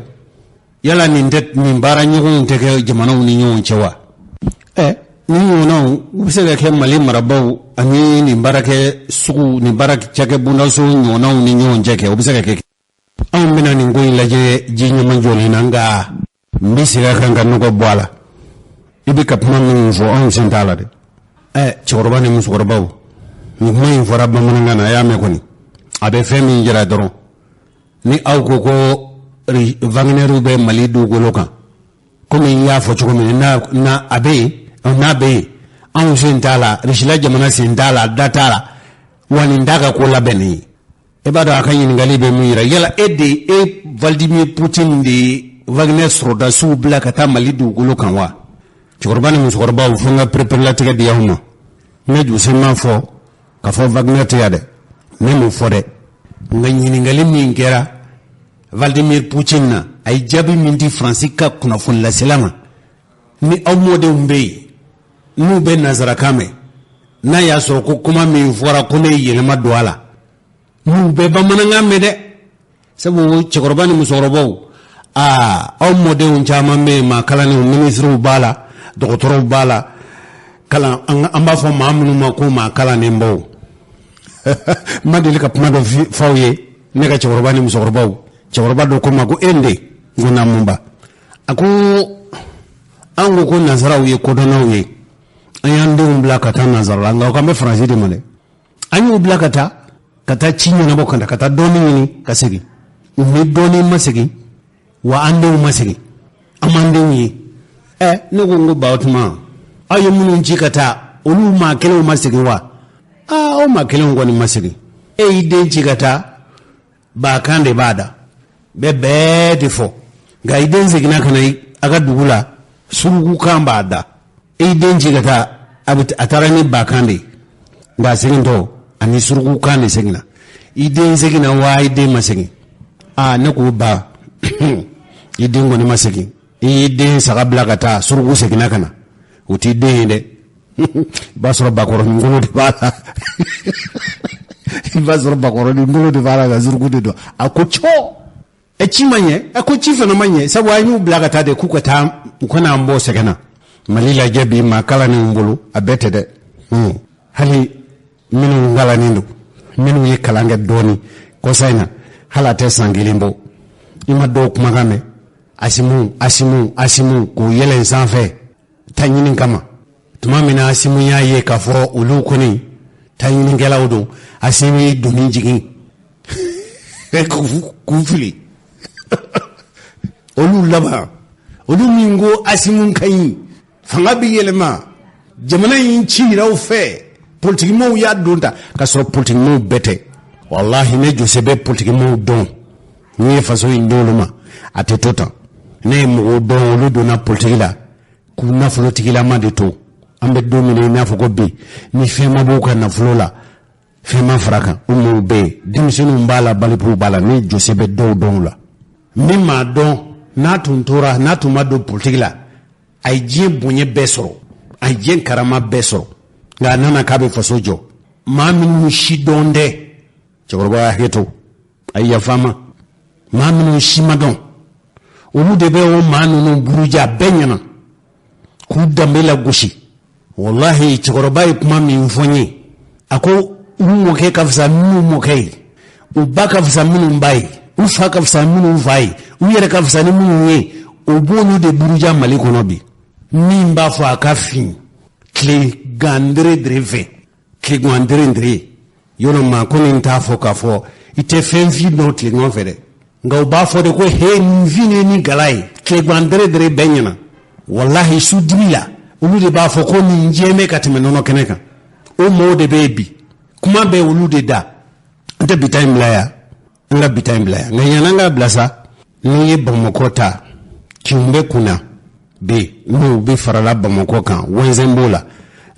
yala ni ndet ni bara nyugo teke jamana ni nyonchewa ni nyono ubisega ke mali marabaw ani ni barake suku ni barake chake bunda so nyono ni nyonjeke ubisega ke am bina ni ngoy laje jinyo manjoli nanga mbisiga kanga nuko bwala ibi kapma ni fo on sentala de choroba ni musorobaw ni moy fo rabba mananga na ya me koni abe femi jira doron ni auko ko Wagner be mali du golokan komi ya fo chokomi na abe an sentala rishila jamana sentala datala wani ndaga ko labeni ebado akanyi ngali be mira yala Vladimir Putin de Wagner sroda su blaka ta mali du golokan wa chorbani musorba u funga prepare tiga di yahuma meju sema fo ka fo Wagner tiade nemu fode ngani ngali min kera Vladimir Putin na ay jabi mindi francika kuna fun la selama ni awmode umbe nu be nazara kame na ya so ko kuma mi fora ko ne yelma douala nu be ba mananga mede sabu chikorbani musorobo awmode un chama me ma kala ni ministre bala docteur bala kala amba fo mamnu ma ko ma kala ne mbaw madeli ka pamado fawye ne ka chikorbani musorobo chawraba do ko mago ende ngona mumba ako ango ko nazara uye ko do nawe ayande blakata nazara nga ko me français de mole anyu blakata kata chinyo na bokanda kata doni ni kasigi ni doni masigi wa ande masigi amande wi ne ko ngo bautma ayo munun jikata olu ma kele masigi wa o ma kele ngoni masigi ide jikata ba kande bada bebe defo ga iden zigina kana aga dugula surugu kamba da iden jigata abit atarani bakande ga siginto ani surugu kane sigina iden zigina wa iden masigi naku ba iden ngoni masigi iden sagabla kata surugu sigina kana uti de basro bakoro ngolo de bala basro bakoro ngolo de bala ga surugu de do akocho echimanye akochifa na manye sabu ayu blagata de kukata ukona ambo segana malila jebi makala ni mbulu abete de hali minu ngala nindu minu yikalange doni kosaina hala te sangilimbo ima do kumagame asimu ko yelen sanfe tanyini kama tumamina asimu ya ye kafo ulu kuni tanyini ngela udu asimi duni jigi kufili olu laba olu mingo asimun kai fanga bi yelema jamana yin ci raw fe politique mo ya donta ka so politique mo bete wallahi ne josebe politique mo don ni faso indoluma ate tota ne mo don lu dona politique la ku na politique la ma de to ambe domine na foko bi ni fema boka na flola fema fraka umu be dimsinu mbala balipu bala ni josebe do don la mimma don na tuntura na tumado politique la ay je bonye besoro ay je karama besoro nga nana kabe faso jo maminu shidonde chokoroba heto ay ya fama maminu shimadon olu de be o manu no buruja benyana ku dambela gushi wallahi chokoroba kuma mi mfonyi ako umu ke kafsa minu moke ubaka kafsa minu mbai ufa kafsa minu mbai uyere kafsa ni minu ye obonu de buruja malikono bi nimba fo akafi kle gandre dreve kle gandre ndre yono ma ko ni ta fo ka fo ite fenfi no kle ngon fere nga ba fo de ko he vini ni galai kle gandre dre benyana wallahi sudila ulu de ba fo ko ni njeme katime nono keneka o mo de baby kuma be ulu de da nte bitime laya nga bitime laya nga yananga blasa ni bomokota kimbe kuna be no be farala bamako kan wenzembola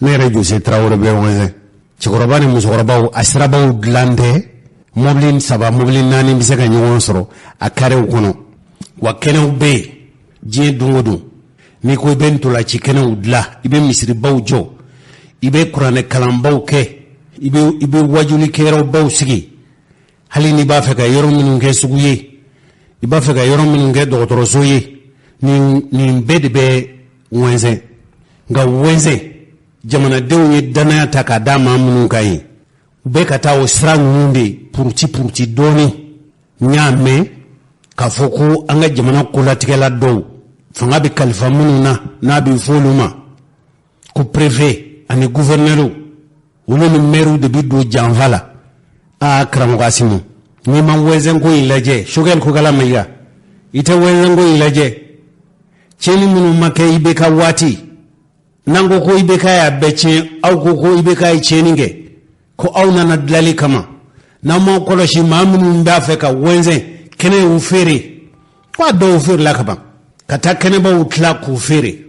ne rejo se trawore be wenze chikoroba ni musokoroba asraba glande moblin saba moblin nani bisaka nyawon soro akare ukono wa kene be je dungodu ni ko ben to la chikene udla ibe misri bawjo ibe qur'ane kalambaw ke ibe wajuli kero baw sigi hali ni ba feka yoro minun ke suguye iba feka yoro minun ke docteur soye ni mbede be wenze nga wenze jamana dewnye dana taka dama munun kai be kata o srangunde purti doni nyame kafoko anga jamana kula tikela do fanga be kalifa mununa na bi foluma ku préfet ani gouverneur wolo ni meru de bido janvala a kram gasimu ni man wenze ko ilaje shogel ko kala maya ite wenze ko ilaje cheni munu make ibeka wati nango ko ibeka ya beche au ko ibeka ya cheninge ko au nana dlali kama na mo koloshi mamunu ndafe ka wenze kene ufere kwa do ufere lakaba kata kene ba utla ku ufere